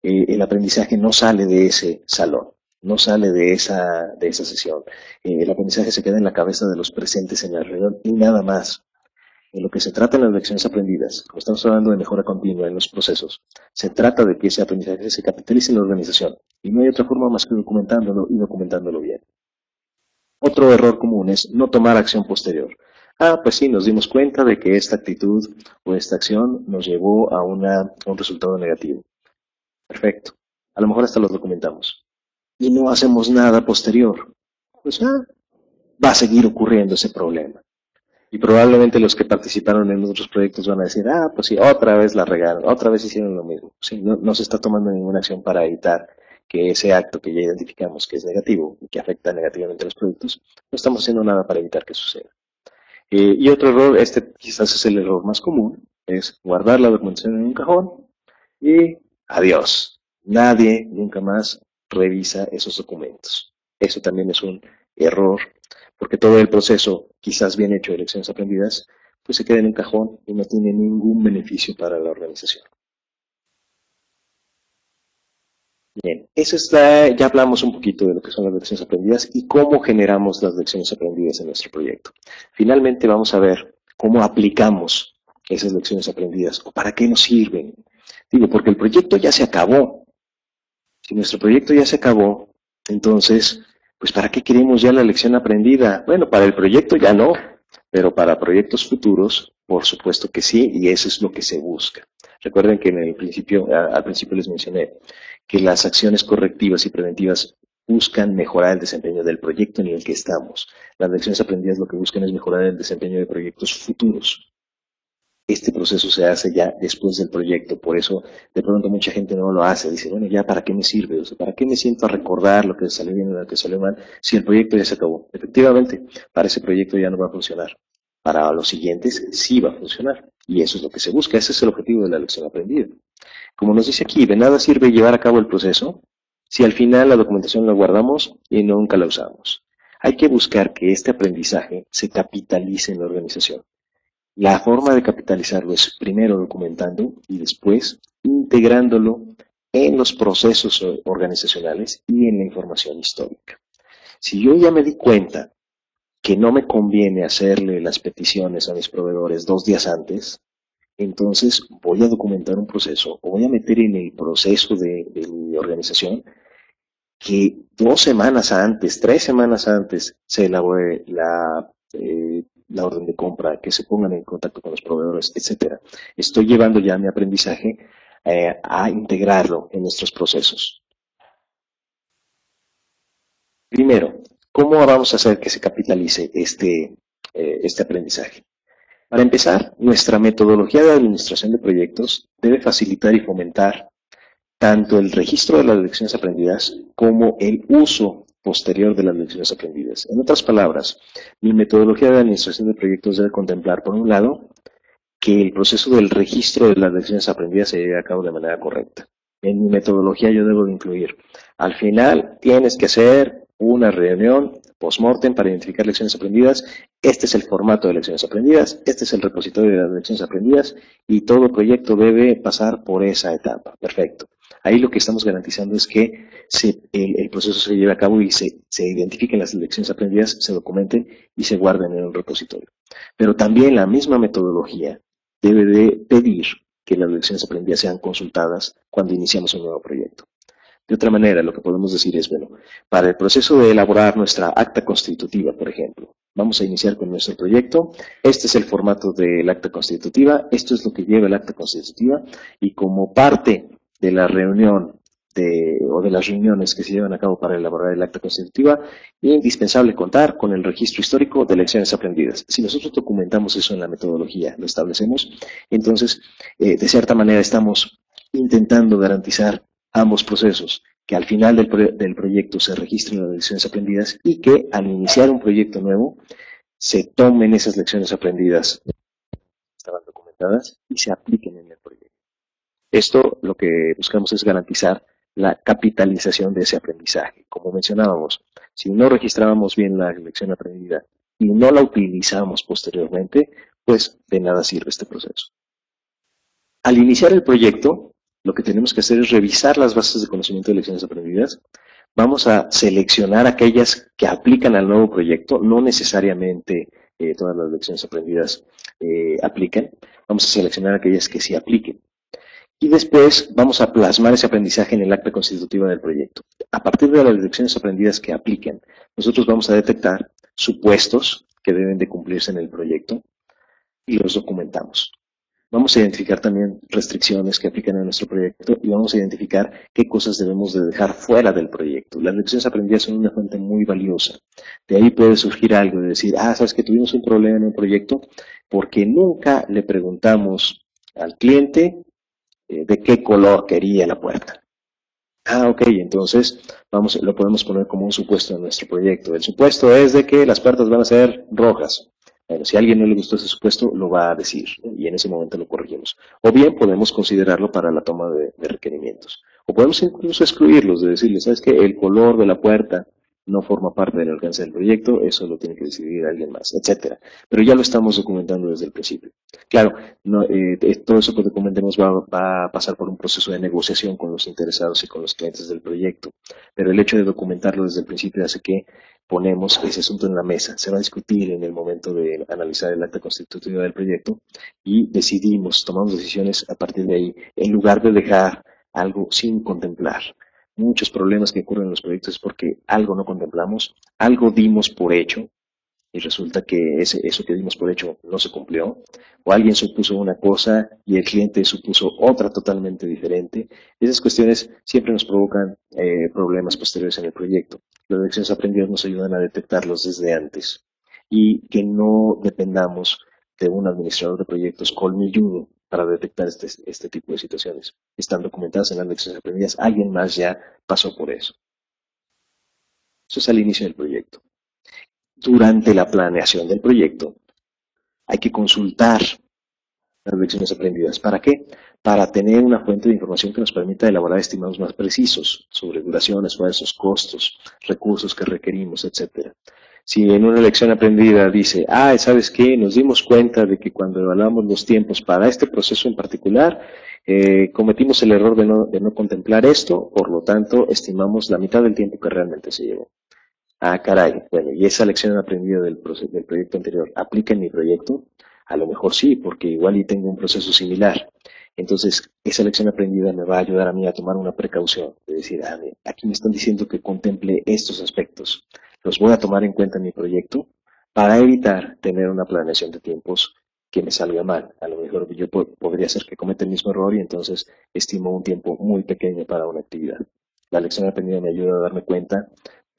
el aprendizaje no sale de ese salón, no sale de esa sesión. El aprendizaje se queda en la cabeza de los presentes en la reunión y nada más. En lo que se trata en las lecciones aprendidas, como estamos hablando de mejora continua en los procesos, se trata de que ese aprendizaje se capitalice en la organización y no hay otra forma más que documentándolo y documentándolo bien. Otro error común es no tomar acción posterior. Pues sí, nos dimos cuenta de que esta actitud o esta acción nos llevó a un resultado negativo. Perfecto. A lo mejor hasta lo documentamos. Y no hacemos nada posterior. Pues va a seguir ocurriendo ese problema. Y probablemente los que participaron en otros proyectos van a decir, pues sí, otra vez la regaron, otra vez hicieron lo mismo. Sí, no se está tomando ninguna acción para evitar que ese acto que ya identificamos que es negativo y que afecta negativamente a los productos, no estamos haciendo nada para evitar que suceda. Y otro error, quizás es el error más común, es guardar la documentación en un cajón y adiós. Nadie nunca más revisa esos documentos. Eso también es un error, porque todo el proceso, quizás bien hecho de lecciones aprendidas, pues se queda en un cajón y no tiene ningún beneficio para la organización. Bien, ya hablamos un poquito de lo que son las lecciones aprendidas y cómo generamos las lecciones aprendidas en nuestro proyecto. Finalmente vamos a ver cómo aplicamos esas lecciones aprendidas o para qué nos sirven. Digo, porque el proyecto ya se acabó. Si nuestro proyecto ya se acabó, entonces, pues ¿para qué queremos ya la lección aprendida? Bueno, para el proyecto ya no, pero para proyectos futuros, por supuesto que sí, y eso es lo que se busca. Recuerden que al principio les mencioné que las acciones correctivas y preventivas buscan mejorar el desempeño del proyecto en el que estamos. Las lecciones aprendidas lo que buscan es mejorar el desempeño de proyectos futuros. Este proceso se hace ya después del proyecto, por eso de pronto mucha gente no lo hace, dice, bueno, ya ¿para qué me sirve? O sea, ¿para qué me siento a recordar lo que salió bien y lo que salió mal si el proyecto ya se acabó? Efectivamente, para ese proyecto ya no va a funcionar. Para los siguientes sí va a funcionar. Y eso es lo que se busca, ese es el objetivo de la lección aprendida. Como nos dice aquí, de nada sirve llevar a cabo el proceso si al final la documentación la guardamos y nunca la usamos. Hay que buscar que este aprendizaje se capitalice en la organización. La forma de capitalizarlo es primero documentando y después integrándolo en los procesos organizacionales y en la información histórica. Si yo ya me di cuenta que no me conviene hacerle las peticiones a mis proveedores 2 días antes, entonces voy a documentar un proceso o voy a meter en el proceso de mi organización que 2 semanas antes, 3 semanas antes se elabore la orden de compra, que se pongan en contacto con los proveedores, etcétera. Estoy llevando ya mi aprendizaje a integrarlo en nuestros procesos. Primero, ¿cómo vamos a hacer que se capitalice este aprendizaje? Para empezar, nuestra metodología de administración de proyectos debe facilitar y fomentar tanto el registro de las lecciones aprendidas como el uso posterior de las lecciones aprendidas. En otras palabras, mi metodología de administración de proyectos debe contemplar, por un lado, que el proceso del registro de las lecciones aprendidas se lleve a cabo de manera correcta. En mi metodología yo debo de incluir, al final tienes que hacer una reunión post-mortem para identificar lecciones aprendidas. Este es el formato de lecciones aprendidas, este es el repositorio de las lecciones aprendidas y todo proyecto debe pasar por esa etapa. Perfecto. Ahí lo que estamos garantizando es que el proceso se lleve a cabo y se identifiquen las lecciones aprendidas, se documenten y se guarden en un repositorio. Pero también la misma metodología debe de pedir que las lecciones aprendidas sean consultadas cuando iniciamos un nuevo proyecto. De otra manera, lo que podemos decir es, bueno, para el proceso de elaborar nuestra acta constitutiva, por ejemplo, vamos a iniciar con nuestro proyecto, este es el formato del acta constitutiva, esto es lo que lleva el acta constitutiva, y como parte de la reunión o de las reuniones que se llevan a cabo para elaborar el acta constitutiva, es indispensable contar con el registro histórico de lecciones aprendidas. Si nosotros documentamos eso en la metodología, lo establecemos, entonces, de cierta manera estamos intentando garantizar ambos procesos, que al final del proyecto se registren las lecciones aprendidas y que al iniciar un proyecto nuevo se tomen esas lecciones aprendidas que estaban documentadas y se apliquen en el proyecto. Esto lo que buscamos es garantizar la capitalización de ese aprendizaje. Como mencionábamos, si no registrábamos bien la lección aprendida y no la utilizamos posteriormente, pues de nada sirve este proceso. Al iniciar el proyecto, lo que tenemos que hacer es revisar las bases de conocimiento de lecciones aprendidas. Vamos a seleccionar aquellas que aplican al nuevo proyecto, no necesariamente todas las lecciones aprendidas aplican. Vamos a seleccionar aquellas que sí apliquen. Y después vamos a plasmar ese aprendizaje en el acta constitutiva del proyecto. A partir de las lecciones aprendidas que apliquen, nosotros vamos a detectar supuestos que deben de cumplirse en el proyecto y los documentamos. Vamos a identificar también restricciones que aplican a nuestro proyecto y vamos a identificar qué cosas debemos de dejar fuera del proyecto. Las lecciones aprendidas son una fuente muy valiosa. De ahí puede surgir algo de decir, sabes que tuvimos un problema en un proyecto porque nunca le preguntamos al cliente de qué color quería la puerta. Ok, entonces lo podemos poner como un supuesto en nuestro proyecto. El supuesto es de que las puertas van a ser rojas. Bueno, si a alguien no le gustó ese supuesto, lo va a decir y en ese momento lo corregimos. O bien podemos considerarlo para la toma de requerimientos. O podemos incluso excluirlos, de decirle, ¿sabes qué? El color de la puerta no forma parte del alcance del proyecto, eso lo tiene que decidir alguien más, etcétera. Pero ya lo estamos documentando desde el principio. Claro, todo eso que documentemos va a pasar por un proceso de negociación con los interesados y con los clientes del proyecto. Pero el hecho de documentarlo desde el principio hace que ponemos ese asunto en la mesa. Se va a discutir en el momento de analizar el acta constitutiva del proyecto y tomamos decisiones a partir de ahí, en lugar de dejar algo sin contemplar. Muchos problemas que ocurren en los proyectos es porque algo no contemplamos, algo dimos por hecho y resulta que eso que dimos por hecho no se cumplió, o alguien supuso una cosa y el cliente supuso otra totalmente diferente. Esas cuestiones siempre nos provocan problemas posteriores en el proyecto. Las lecciones aprendidas nos ayudan a detectarlos desde antes y que no dependamos de un administrador de proyectos colmilludo para detectar este tipo de situaciones. Están documentadas en las lecciones aprendidas, alguien más ya pasó por eso. Eso es al inicio del proyecto. Durante la planeación del proyecto hay que consultar las lecciones aprendidas. ¿Para qué? Para tener una fuente de información que nos permita elaborar estimados más precisos sobre duración, esfuerzos, costos, recursos que requerimos, etc. Si en una lección aprendida dice, ¿sabes qué? Nos dimos cuenta de que cuando evaluamos los tiempos para este proceso en particular, cometimos el error de no contemplar esto, por lo tanto, estimamos la mitad del tiempo que realmente se llevó. Caray, bueno, ¿y esa lección aprendida del proyecto anterior aplica en mi proyecto? A lo mejor sí, porque igual y tengo un proceso similar. Entonces, esa lección aprendida me va a ayudar a mí a tomar una precaución, de decir, aquí me están diciendo que contemple estos aspectos. Los voy a tomar en cuenta en mi proyecto para evitar tener una planeación de tiempos que me salga mal. A lo mejor yo podría ser que cometa el mismo error y entonces estimo un tiempo muy pequeño para una actividad. La lección aprendida me ayuda a darme cuenta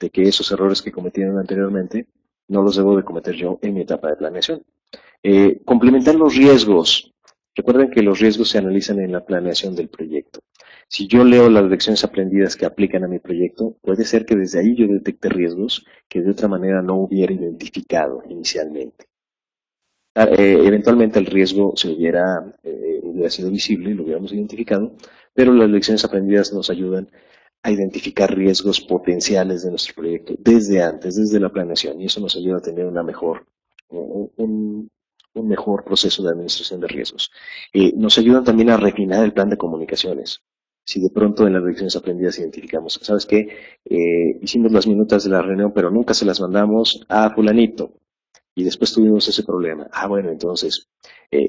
de que esos errores que cometieron anteriormente no los debo de cometer yo en mi etapa de planeación. Complementar los riesgos. Recuerden que los riesgos se analizan en la planeación del proyecto. Si yo leo las lecciones aprendidas que aplican a mi proyecto, puede ser que desde ahí yo detecte riesgos que de otra manera no hubiera identificado inicialmente. Eventualmente el riesgo hubiera sido visible y lo hubiéramos identificado, pero las lecciones aprendidas nos ayudan a identificar riesgos potenciales de nuestro proyecto desde antes, desde la planeación, y eso nos ayuda a tener un mejor proceso de administración de riesgos. Nos ayudan también a refinar el plan de comunicaciones. Si de pronto en las lecciones aprendidas identificamos, ¿sabes qué? Hicimos las minutas de la reunión, pero nunca se las mandamos a fulanito, y después tuvimos ese problema. Bueno, entonces,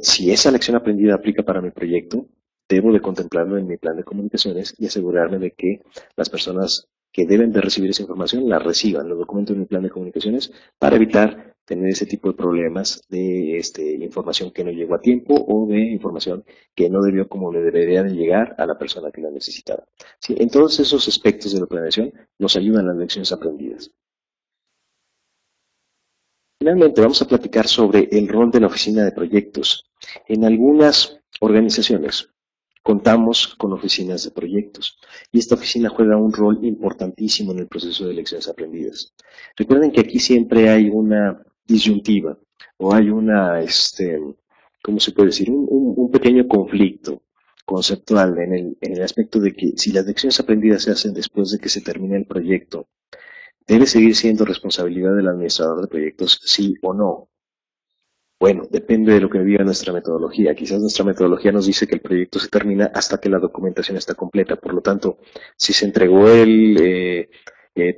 si esa lección aprendida aplica para mi proyecto, debo de contemplarlo en mi plan de comunicaciones y asegurarme de que las personas que deben de recibir esa información la reciban, lo documento en mi plan de comunicaciones para evitar tener ese tipo de problemas de información que no llegó a tiempo o de información que no debió como le debería de llegar a la persona que la necesitaba. ¿Sí? En todos esos aspectos de la planeación nos ayudan las lecciones aprendidas. Finalmente, vamos a platicar sobre el rol de la oficina de proyectos. En algunas organizaciones contamos con oficinas de proyectos y esta oficina juega un rol importantísimo en el proceso de lecciones aprendidas. Recuerden que aquí siempre hay una disyuntiva o hay ¿cómo se puede decir? Un pequeño conflicto conceptual en el aspecto de que si las lecciones aprendidas se hacen después de que se termine el proyecto, ¿debe seguir siendo responsabilidad del administrador de proyectos, sí o no? Bueno, depende de lo que diga nuestra metodología. Quizás nuestra metodología nos dice que el proyecto se termina hasta que la documentación está completa. Por lo tanto, si se entregó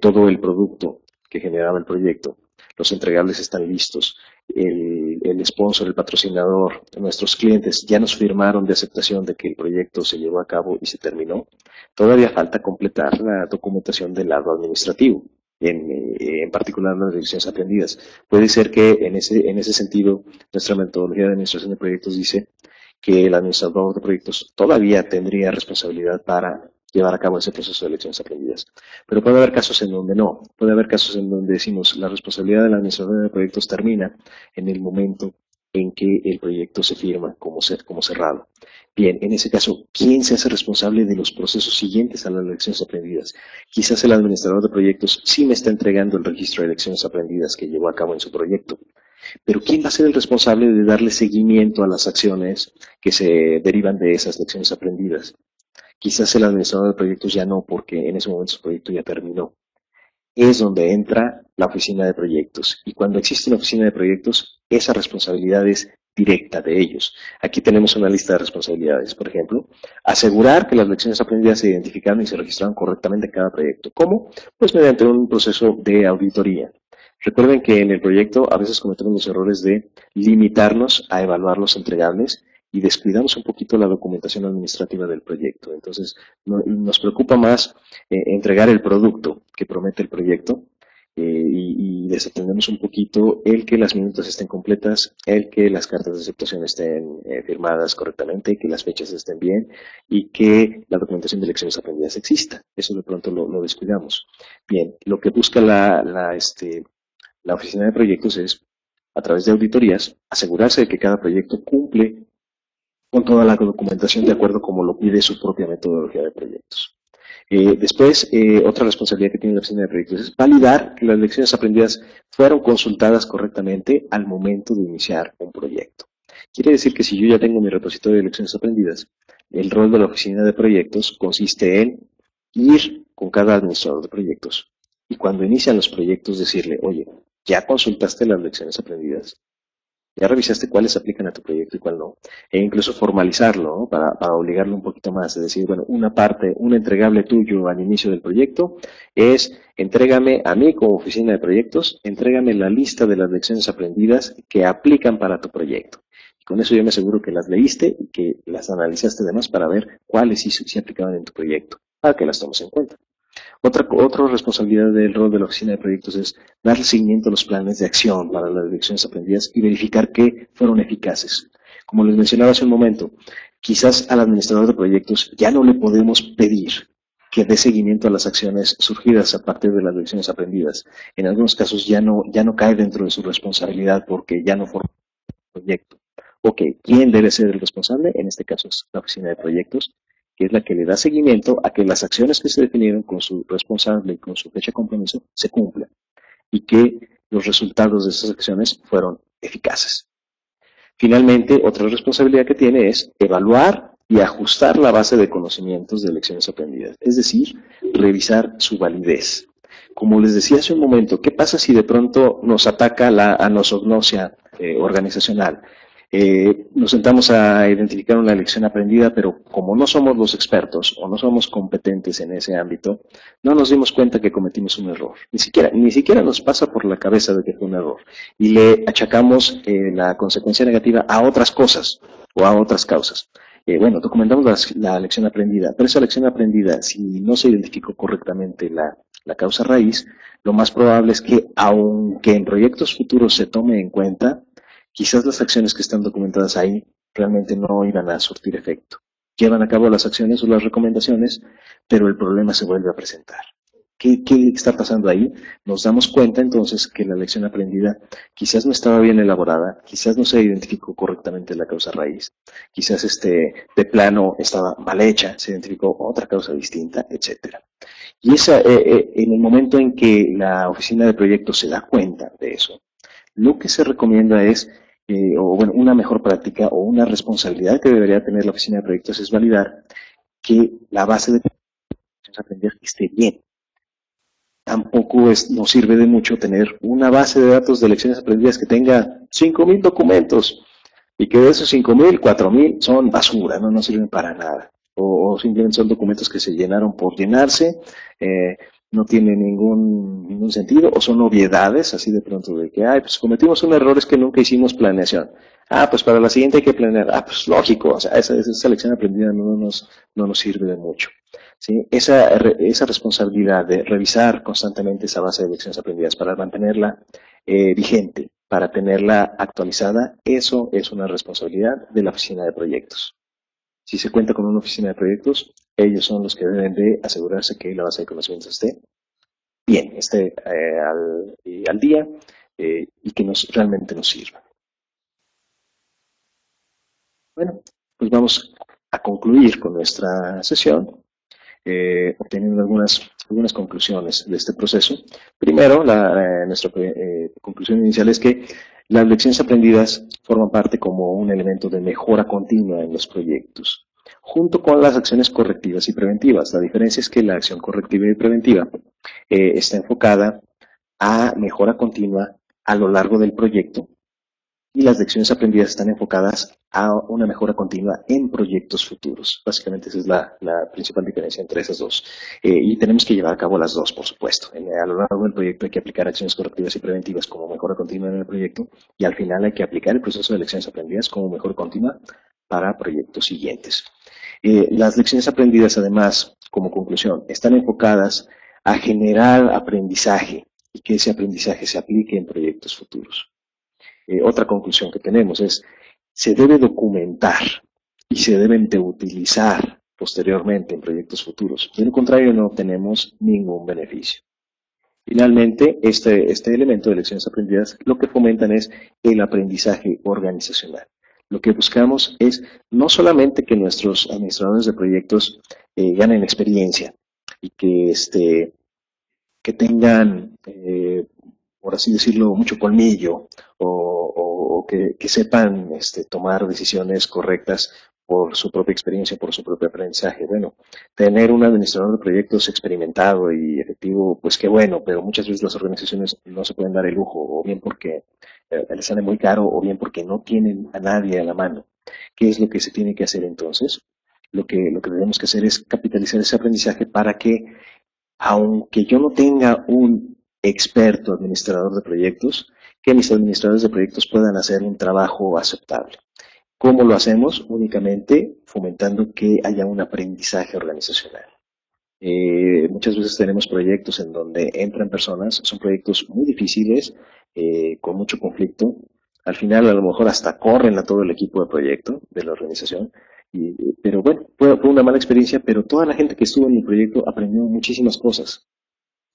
todo el producto que generaba el proyecto, los entregables están listos, el sponsor, el patrocinador, nuestros clientes ya nos firmaron de aceptación de que el proyecto se llevó a cabo y se terminó, todavía falta completar la documentación del lado administrativo. En particular las lecciones aprendidas. Puede ser que en ese sentido nuestra metodología de administración de proyectos dice que el administrador de proyectos todavía tendría responsabilidad para llevar a cabo ese proceso de lecciones aprendidas. Pero puede haber casos en donde no. Puede haber casos en donde decimos la responsabilidad del administrador de proyectos termina en el momento en que el proyecto se firma como cerrado. Bien, en ese caso, ¿quién se hace responsable de los procesos siguientes a las lecciones aprendidas? Quizás el administrador de proyectos sí me está entregando el registro de lecciones aprendidas que llevó a cabo en su proyecto, pero ¿quién va a ser el responsable de darle seguimiento a las acciones que se derivan de esas lecciones aprendidas? Quizás el administrador de proyectos ya no, porque en ese momento su proyecto ya terminó. Es donde entra la oficina de proyectos. Y cuando existe una oficina de proyectos, esa responsabilidad es directa de ellos. Aquí tenemos una lista de responsabilidades. Por ejemplo, asegurar que las lecciones aprendidas se identificaron y se registraron correctamente en cada proyecto. ¿Cómo? Pues mediante un proceso de auditoría. Recuerden que en el proyecto a veces cometemos los errores de limitarnos a evaluar los entregables y descuidamos un poquito la documentación administrativa del proyecto. Entonces, nos preocupa más entregar el producto que promete el proyecto y desaprendemos un poquito el que las minutas estén completas, el que las cartas de aceptación estén firmadas correctamente, que las fechas estén bien y que la documentación de lecciones aprendidas exista. Eso de pronto lo descuidamos. Bien, lo que busca la oficina de proyectos es, a través de auditorías, asegurarse de que cada proyecto cumple con toda la documentación de acuerdo como lo pide su propia metodología de proyectos. Después, otra responsabilidad que tiene la oficina de proyectos es validar que las lecciones aprendidas fueron consultadas correctamente al momento de iniciar un proyecto. Quiere decir que si yo ya tengo mi repositorio de lecciones aprendidas, el rol de la oficina de proyectos consiste en ir con cada administrador de proyectos y cuando inician los proyectos decirle, oye, ¿ya consultaste las lecciones aprendidas? ¿Ya revisaste cuáles aplican a tu proyecto y cuál no? E incluso formalizarlo, ¿no? Para obligarlo un poquito más. Es decir, bueno, una parte, un entregable tuyo al inicio del proyecto es, entrégame a mí como oficina de proyectos, entrégame la lista de las lecciones aprendidas que aplican para tu proyecto. Y con eso yo me aseguro que las leíste y que las analizaste además para ver cuáles sí aplicaban en tu proyecto, para que las tomes en cuenta. Otra responsabilidad del rol de la oficina de proyectos es darle seguimiento a los planes de acción para las lecciones aprendidas y verificar que fueron eficaces. Como les mencionaba hace un momento, quizás al administrador de proyectos ya no le podemos pedir que dé seguimiento a las acciones surgidas a partir de las lecciones aprendidas. En algunos casos ya no cae dentro de su responsabilidad porque ya no forma el proyecto. Ok, ¿quién debe ser el responsable? En este caso es la oficina de proyectos, que es la que le da seguimiento a que las acciones que se definieron con su responsable y con su fecha de compromiso se cumplan y que los resultados de esas acciones fueron eficaces. Finalmente, otra responsabilidad que tiene es evaluar y ajustar la base de conocimientos de lecciones aprendidas, es decir, revisar su validez. Como les decía hace un momento, ¿qué pasa si de pronto nos ataca la anosognosia organizacional? Nos sentamos a identificar una lección aprendida, pero como no somos los expertos o no somos competentes en ese ámbito, no nos dimos cuenta que cometimos un error. Ni siquiera nos pasa por la cabeza de que fue un error. Y le achacamos la consecuencia negativa a otras cosas o a otras causas. Bueno, documentamos la lección aprendida, pero esa lección aprendida, si no se identificó correctamente la causa raíz, lo más probable es que, aunque en proyectos futuros se tome en cuenta, quizás las acciones que están documentadas ahí realmente no iban a surtir efecto. Llevan a cabo las acciones o las recomendaciones, pero el problema se vuelve a presentar. ¿Qué está pasando ahí? Nos damos cuenta entonces que la lección aprendida quizás no estaba bien elaborada, quizás no se identificó correctamente la causa raíz, quizás de plano estaba mal hecha, se identificó otra causa distinta, etcétera. Y en el momento en que la oficina de proyectos se da cuenta de eso, lo que se recomienda es, una mejor práctica o una responsabilidad que debería tener la oficina de proyectos es validar que la base de lecciones aprendidas esté bien. Tampoco nos sirve de mucho tener una base de datos de lecciones aprendidas que tenga 5,000 documentos y que de esos 5,000, 4,000 son basura, no sirven para nada. O simplemente son documentos que se llenaron por llenarse, no tienen ningún sentido, o son obviedades, así de pronto, de que, pues cometimos un error, es que nunca hicimos planeación. Pues para la siguiente hay que planear. Pues lógico, o sea, esa lección aprendida no nos sirve de mucho. ¿Sí? Esa responsabilidad de revisar constantemente esa base de lecciones aprendidas para mantenerla vigente, para tenerla actualizada, eso es una responsabilidad de la oficina de proyectos. Si se cuenta con una oficina de proyectos, ellos son los que deben de asegurarse que la base de conocimientos esté bien, esté al día y que realmente nos sirva. Bueno, pues vamos a concluir con nuestra sesión, obteniendo algunas conclusiones de este proceso. Primero, nuestra conclusión inicial es que las lecciones aprendidas forman parte como un elemento de mejora continua en los proyectos, junto con las acciones correctivas y preventivas. La diferencia es que la acción correctiva y preventiva está enfocada a mejora continua a lo largo del proyecto y las lecciones aprendidas están enfocadas a una mejora continua en proyectos futuros. Básicamente esa es la principal diferencia entre esas dos. Y tenemos que llevar a cabo las dos, por supuesto. A lo largo del proyecto hay que aplicar acciones correctivas y preventivas como mejora continua en el proyecto y al final hay que aplicar el proceso de lecciones aprendidas como mejora continua para proyectos siguientes. Las lecciones aprendidas, además, como conclusión, están enfocadas a generar aprendizaje y que ese aprendizaje se aplique en proyectos futuros. Otra conclusión que tenemos es, se debe documentar y se deben de utilizar posteriormente en proyectos futuros. De lo contrario, no obtenemos ningún beneficio. Finalmente, este elemento de lecciones aprendidas lo que fomentan es el aprendizaje organizacional. Lo que buscamos es no solamente que nuestros administradores de proyectos ganen experiencia y que tengan, por así decirlo, mucho colmillo o que sepan tomar decisiones correctas por su propia experiencia, por su propio aprendizaje. Bueno, tener un administrador de proyectos experimentado y efectivo, pues qué bueno, pero muchas veces las organizaciones no se pueden dar el lujo, o bien porque les sale muy caro, o bien porque no tienen a nadie a la mano. ¿Qué es lo que se tiene que hacer entonces? Lo que tenemos que hacer es capitalizar ese aprendizaje para que, aunque yo no tenga un experto administrador de proyectos, que mis administradores de proyectos puedan hacer un trabajo aceptable. ¿Cómo lo hacemos? Únicamente fomentando que haya un aprendizaje organizacional. Muchas veces tenemos proyectos en donde entran personas, son proyectos muy difíciles, con mucho conflicto. Al final a lo mejor hasta corren a todo el equipo de proyecto de la organización. Pero bueno, fue una mala experiencia, pero toda la gente que estuvo en el proyecto aprendió muchísimas cosas.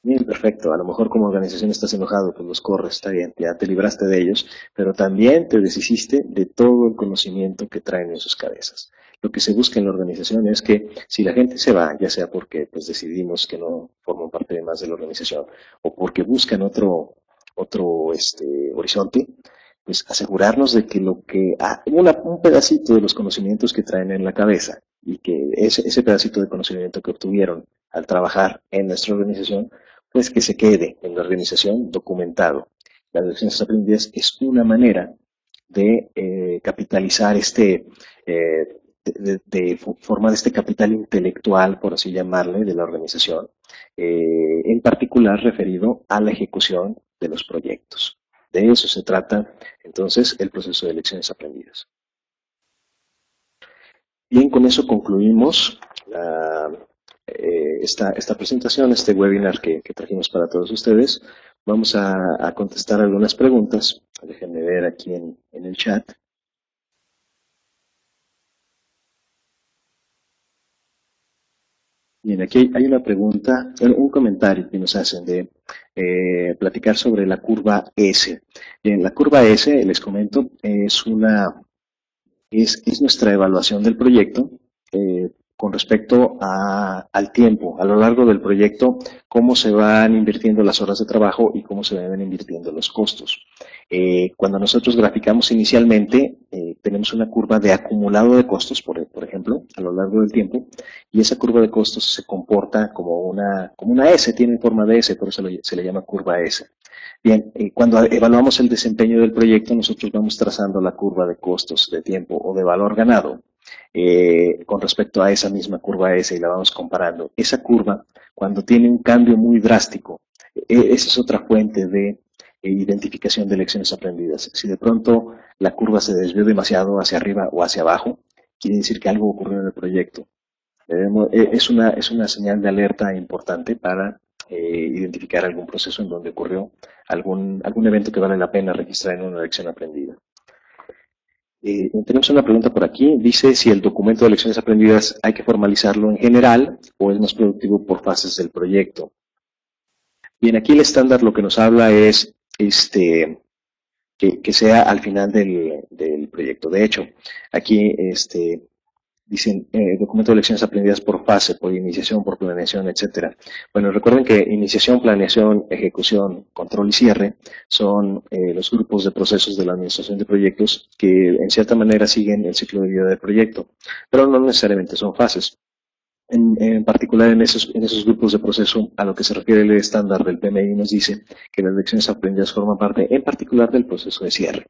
Bien, perfecto. A lo mejor como organización estás enojado, pues los corres, está bien, ya te libraste de ellos, pero también te deshiciste de todo el conocimiento que traen en sus cabezas. Lo que se busca en la organización es que si la gente se va, ya sea porque pues decidimos que no forman parte más de la organización o porque buscan otro horizonte, pues asegurarnos de que un pedacito de los conocimientos que traen en la cabeza y que ese pedacito de conocimiento que obtuvieron al trabajar en nuestra organización, pues que se quede en la organización documentado. Las lecciones aprendidas es una manera de capitalizar de formar este capital intelectual, por así llamarle, de la organización, en particular referido a la ejecución de los proyectos. De eso se trata, entonces, el proceso de lecciones aprendidas. Bien, con eso concluimos esta presentación, este webinar que trajimos para todos ustedes. Vamos a contestar algunas preguntas. Déjenme ver aquí en el chat. Bien, aquí hay una pregunta, un comentario que nos hacen de platicar sobre la curva S. Bien, la curva S, les comento, es nuestra evaluación del proyecto con respecto al tiempo, a lo largo del proyecto, cómo se van invirtiendo las horas de trabajo y cómo se van invirtiendo los costos. Cuando nosotros graficamos inicialmente, tenemos una curva de acumulado de costos, por ejemplo, a lo largo del tiempo, y esa curva de costos se comporta como una S, tiene forma de S, por eso se le llama curva S. Bien, cuando evaluamos el desempeño del proyecto, nosotros vamos trazando la curva de costos, de tiempo o de valor ganado con respecto a esa misma curva S y la vamos comparando. Esa curva, cuando tiene un cambio muy drástico, esa es otra fuente de identificación de lecciones aprendidas. Si de pronto la curva se desvió demasiado hacia arriba o hacia abajo, quiere decir que algo ocurrió en el proyecto. Es una señal de alerta importante para identificar algún proceso en donde ocurrió algún evento que vale la pena registrar en una lección aprendida. Tenemos una pregunta por aquí. Dice si el documento de lecciones aprendidas hay que formalizarlo en general o es más productivo por fases del proyecto. Bien, aquí el estándar lo que nos habla es que sea al final del proyecto. De hecho, aquí dicen documento de lecciones aprendidas por fase, por iniciación, por planeación, etcétera. Bueno, recuerden que iniciación, planeación, ejecución, control y cierre son los grupos de procesos de la administración de proyectos que en cierta manera siguen el ciclo de vida del proyecto, pero no necesariamente son fases. En particular en esos grupos de proceso, a lo que se refiere el estándar del PMI nos dice que las lecciones aprendidas forman parte en particular del proceso de cierre.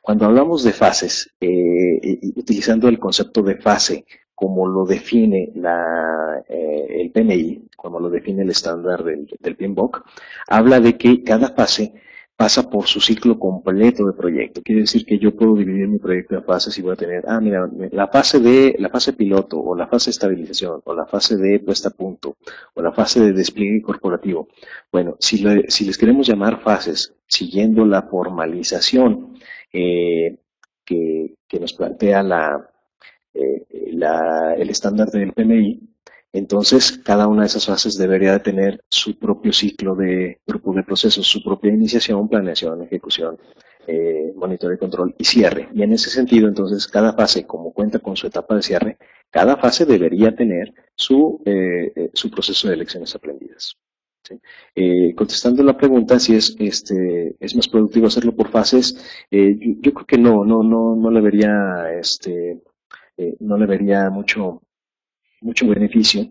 Cuando hablamos de fases, utilizando el concepto de fase como lo define el PMI, como lo define el estándar del PMBOK, habla de que cada fase pasa por su ciclo completo de proyecto. Quiere decir que yo puedo dividir mi proyecto en fases y voy a tener, mira, la fase piloto, o la fase de estabilización, o la fase de puesta a punto, o la fase de despliegue corporativo. Bueno, si les queremos llamar fases, siguiendo la formalización que nos plantea el estándar del PMI, entonces cada una de esas fases debería de tener su propio ciclo de grupo de procesos, su propia iniciación, planeación, ejecución, monitoreo y control y cierre. Y en ese sentido, entonces, cada fase, como cuenta con su etapa de cierre, cada fase debería tener su proceso de lecciones aprendidas. ¿Sí? Contestando la pregunta si es más productivo hacerlo por fases, yo creo que no le vería no le vería mucho beneficio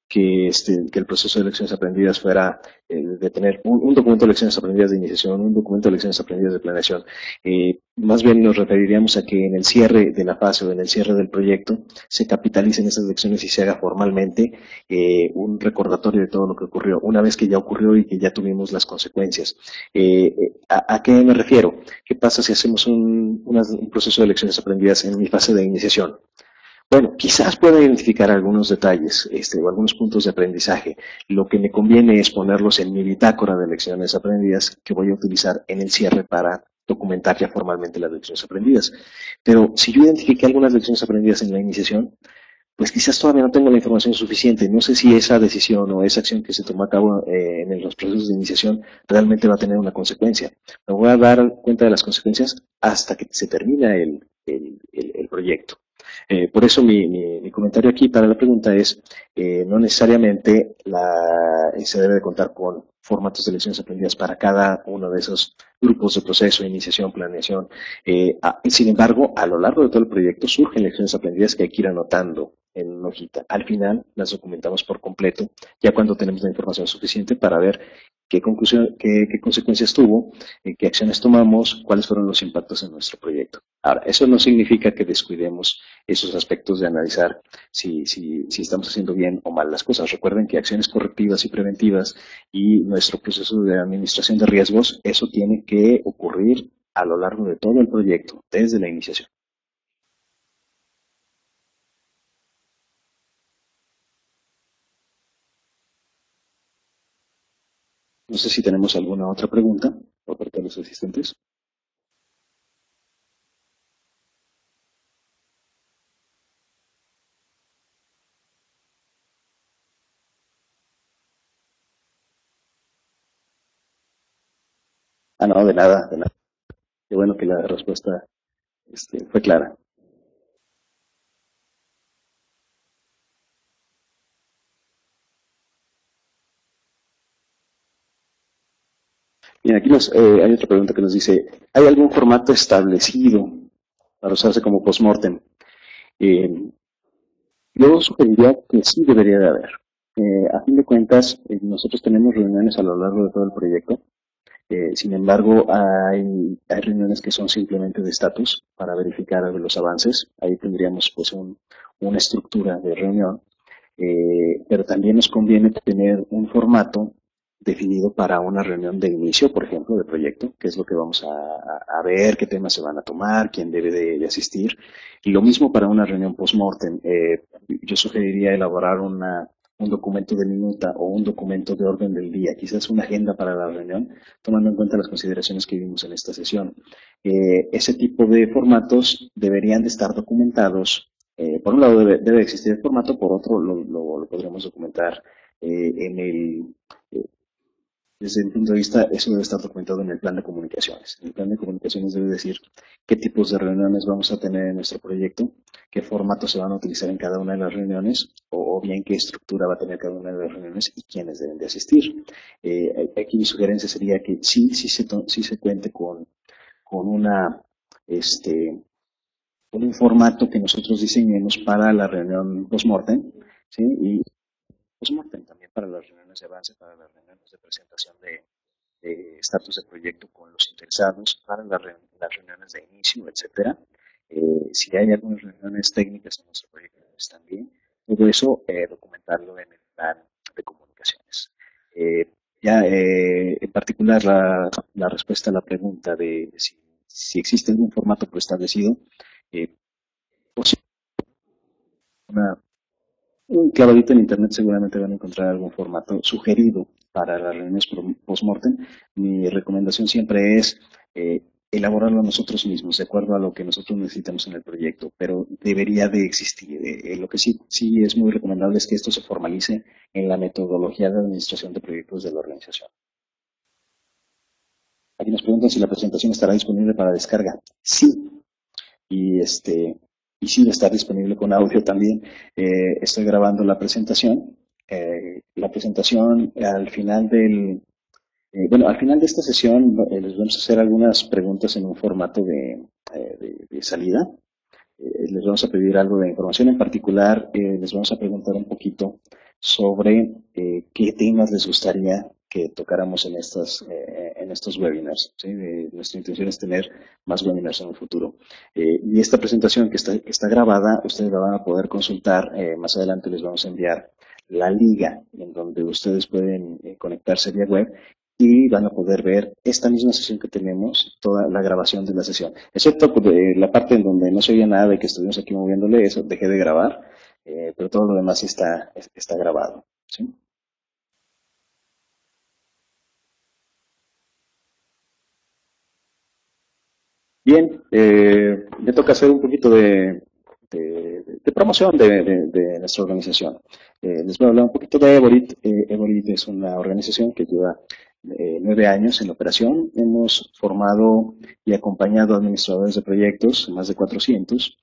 que el proceso de lecciones aprendidas fuera de tener un documento de lecciones aprendidas de iniciación, un documento de lecciones aprendidas de planeación. Más bien nos referiríamos a que en el cierre de la fase o en el cierre del proyecto se capitalicen esas lecciones y se haga formalmente un recordatorio de todo lo que ocurrió, una vez que ya ocurrió y que ya tuvimos las consecuencias. ¿A qué me refiero? ¿Qué pasa si hacemos un proceso de lecciones aprendidas en mi fase de iniciación? Bueno, quizás pueda identificar algunos detalles o algunos puntos de aprendizaje. Lo que me conviene es ponerlos en mi bitácora de lecciones aprendidas que voy a utilizar en el cierre para documentar ya formalmente las lecciones aprendidas. Pero si yo identifiqué algunas lecciones aprendidas en la iniciación, pues quizás todavía no tengo la información suficiente. No sé si esa decisión o esa acción que se tomó a cabo en los procesos de iniciación realmente va a tener una consecuencia. Me voy a dar cuenta de las consecuencias hasta que se termina el proyecto. Por eso mi comentario aquí para la pregunta es, no necesariamente se debe de contar con formatos de lecciones aprendidas para cada uno de esos grupos de proceso, iniciación, planeación. Sin embargo, a lo largo de todo el proyecto surgen lecciones aprendidas que hay que ir anotando en una hojita. Al final las documentamos por completo, ya cuando tenemos la información suficiente para ver qué conclusión, qué consecuencias tuvo, qué acciones tomamos, cuáles fueron los impactos en nuestro proyecto. Ahora, eso no significa que descuidemos esos aspectos de analizar si estamos haciendo bien o mal las cosas. Recuerden que acciones correctivas y preventivas y nuestro proceso de administración de riesgos, eso tiene que ocurrir a lo largo de todo el proyecto, desde la iniciación. No sé si tenemos alguna otra pregunta por parte de los asistentes. No, de nada, de nada. Qué bueno que la respuesta fue clara. Bien, aquí hay otra pregunta que nos dice, ¿hay algún formato establecido para usarse como postmortem? Eh, yo sugeriría que sí debería de haber. A fin de cuentas, nosotros tenemos reuniones a lo largo de todo el proyecto. Sin embargo, hay reuniones que son simplemente de estatus para verificar los avances. Ahí tendríamos pues una estructura de reunión. Pero también nos conviene tener un formato definido para una reunión de inicio, por ejemplo, de proyecto, qué es lo que vamos a ver, qué temas se van a tomar, quién debe de asistir. Y lo mismo para una reunión post-mortem. Yo sugeriría elaborar un documento de minuta o un documento de orden del día, quizás una agenda para la reunión, tomando en cuenta las consideraciones que vimos en esta sesión. Ese tipo de formatos deberían de estar documentados. Por un lado debe existir el formato, por otro lo podremos documentar eh, desde el punto de vista, eso debe estar documentado en el plan de comunicaciones. El plan de comunicaciones debe decir qué tipos de reuniones vamos a tener en nuestro proyecto, qué formatos se van a utilizar en cada una de las reuniones, o bien qué estructura va a tener cada una de las reuniones y quiénes deben de asistir. Aquí mi sugerencia sería que sí se cuente con con un formato que nosotros diseñemos para la reunión post-mortem, ¿sí? Y post-mortem también para las reuniones de avance, para las reuniones de presentación de estatus de proyecto con los interesados, para las reuniones de inicio, etcétera. Si hay algunas reuniones técnicas en nuestro proyecto, pues también todo eso documentarlo en el plan de comunicaciones. Ya, en particular, la respuesta a la pregunta de si existe algún formato preestablecido, eh, una, un clavadito en internet seguramente van a encontrar algún formato sugerido para las reuniones post-mortem. Mi recomendación siempre es elaborarlo nosotros mismos, de acuerdo a lo que nosotros necesitamos en el proyecto, pero debería de existir. Lo que sí es muy recomendable es que esto se formalice en la metodología de administración de proyectos de la organización. Aquí nos preguntan si la presentación estará disponible para descarga. Sí, y y sí va a estar disponible con audio también. Estoy grabando la presentación. La presentación al final al final de esta sesión les vamos a hacer algunas preguntas en un formato de salida. Les vamos a pedir algo de información en particular. Les vamos a preguntar un poquito sobre qué temas les gustaría que tocáramos en estos webinars. ¿Sí? Nuestra intención es tener más webinars en el futuro. Y esta presentación que está grabada, ustedes la van a poder consultar. Más adelante les vamos a enviar la liga en donde ustedes pueden conectarse vía web y van a poder ver esta misma sesión que tenemos, toda la grabación de la sesión, excepto la parte en donde no se oía nada y que estuvimos aquí moviéndole, eso dejé de grabar, pero todo lo demás está grabado. ¿Sí? Bien, me toca hacer un poquito de promoción de nuestra organización. Les voy a hablar un poquito de Evorit. Evorit es una organización que lleva 9 años en operación. Hemos formado y acompañado a administradores de proyectos, más de 400.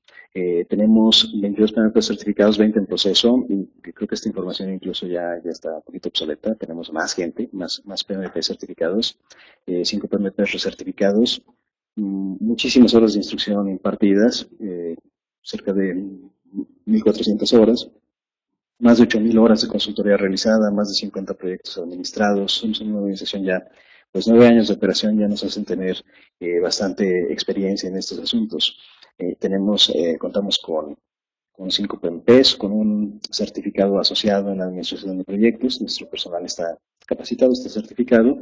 Tenemos 22 PMP certificados, 20 en proceso, y creo que esta información incluso ya está un poquito obsoleta. Tenemos más gente, más PMP certificados, 5 PMP recertificados, muchísimas horas de instrucción impartidas, cerca de 1.400 horas, más de 8.000 horas de consultoría realizada, más de 50 proyectos administrados. Somos una organización ya, pues 9 años de operación ya nos hacen tener bastante experiencia en estos asuntos. Contamos con 5 PMPs, con un certificado asociado en la administración de proyectos. Nuestro personal está capacitado, está certificado.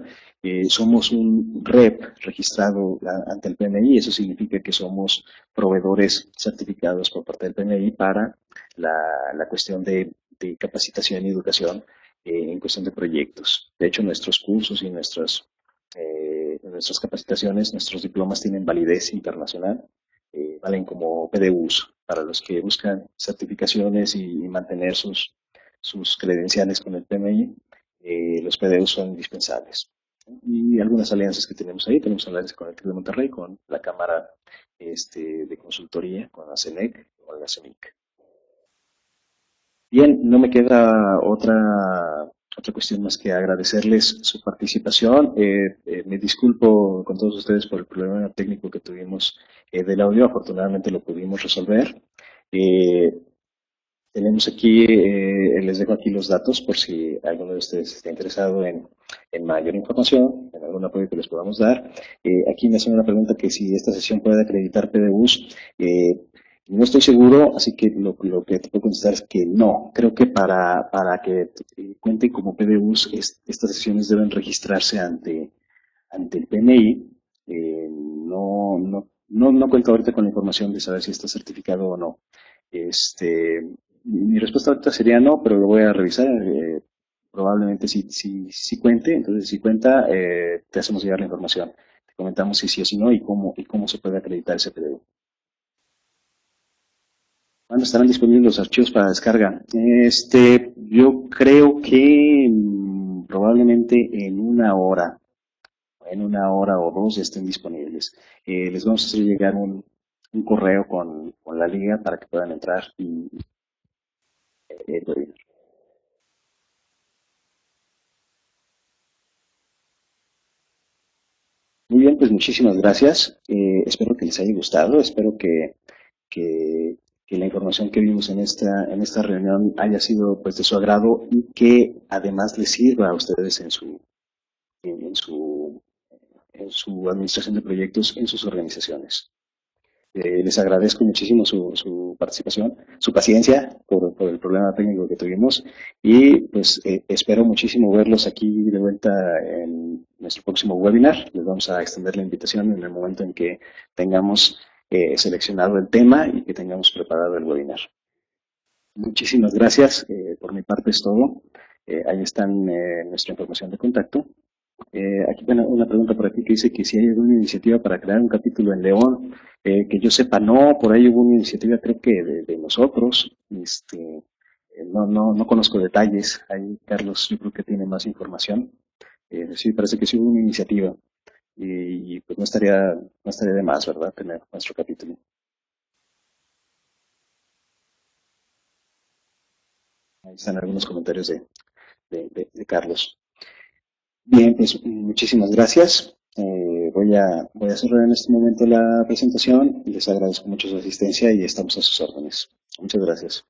Somos un REP registrado ante el PMI. Eso significa que somos proveedores certificados por parte del PMI para la cuestión de capacitación y educación en cuestión de proyectos. De hecho, nuestros cursos y nuestras capacitaciones, nuestros diplomas tienen validez internacional. Valen como PDUs para los que buscan certificaciones y mantener sus credenciales con el PMI. Los PDUs son indispensables. Y algunas alianzas que tenemos ahí, tenemos alianzas con el TEC de Monterrey, con la Cámara de Consultoría, con la CENEC, con la CEMIC. Bien, no me queda otra cuestión más que agradecerles su participación. Me disculpo con todos ustedes por el problema técnico que tuvimos del audio. Afortunadamente lo pudimos resolver. Tenemos aquí, les dejo aquí los datos por si alguno de ustedes está interesado en mayor información, en algún apoyo que les podamos dar. Aquí me hacen una pregunta que si esta sesión puede acreditar PDUs. No estoy seguro, así que lo que te puedo contestar es que no. Creo que para que cuenten como PDUs, estas sesiones deben registrarse ante el PMI. No cuento ahorita con la información de saber si está certificado o no. Mi respuesta ahorita sería no, pero lo voy a revisar. Probablemente sí cuente. Entonces, si cuenta, te hacemos llegar la información. Te comentamos si sí o si no y cómo se puede acreditar ese PDU. ¿Cuándo estarán disponibles los archivos para descarga? Yo creo que probablemente en una hora o dos estén disponibles. Les vamos a hacer llegar un correo con la liga para que puedan entrar y muy bien, pues muchísimas gracias. Espero que les haya gustado. Espero que, que la información que vimos en esta reunión haya sido pues de su agrado y que además les sirva a ustedes en su administración de proyectos en sus organizaciones. Les agradezco muchísimo su participación, su paciencia por el problema técnico que tuvimos y pues espero muchísimo verlos aquí de vuelta en nuestro próximo webinar. Les vamos a extender la invitación en el momento en que tengamos seleccionado el tema y que tengamos preparado el webinar. Muchísimas gracias. Por mi parte es todo. Ahí están nuestra información de contacto. Aquí bueno, una pregunta por aquí que dice que si hay alguna iniciativa para crear un capítulo en León. Que yo sepa, no, por ahí hubo una iniciativa creo que de nosotros. No conozco detalles. Ahí Carlos yo creo que tiene más información. Sí, parece que sí hubo una iniciativa. Y pues no estaría de más, ¿verdad? Tener nuestro capítulo. Ahí están algunos comentarios de Carlos. Bien, pues muchísimas gracias. Voy a cerrar en este momento la presentación. Les agradezco mucho su asistencia y estamos a sus órdenes. Muchas gracias.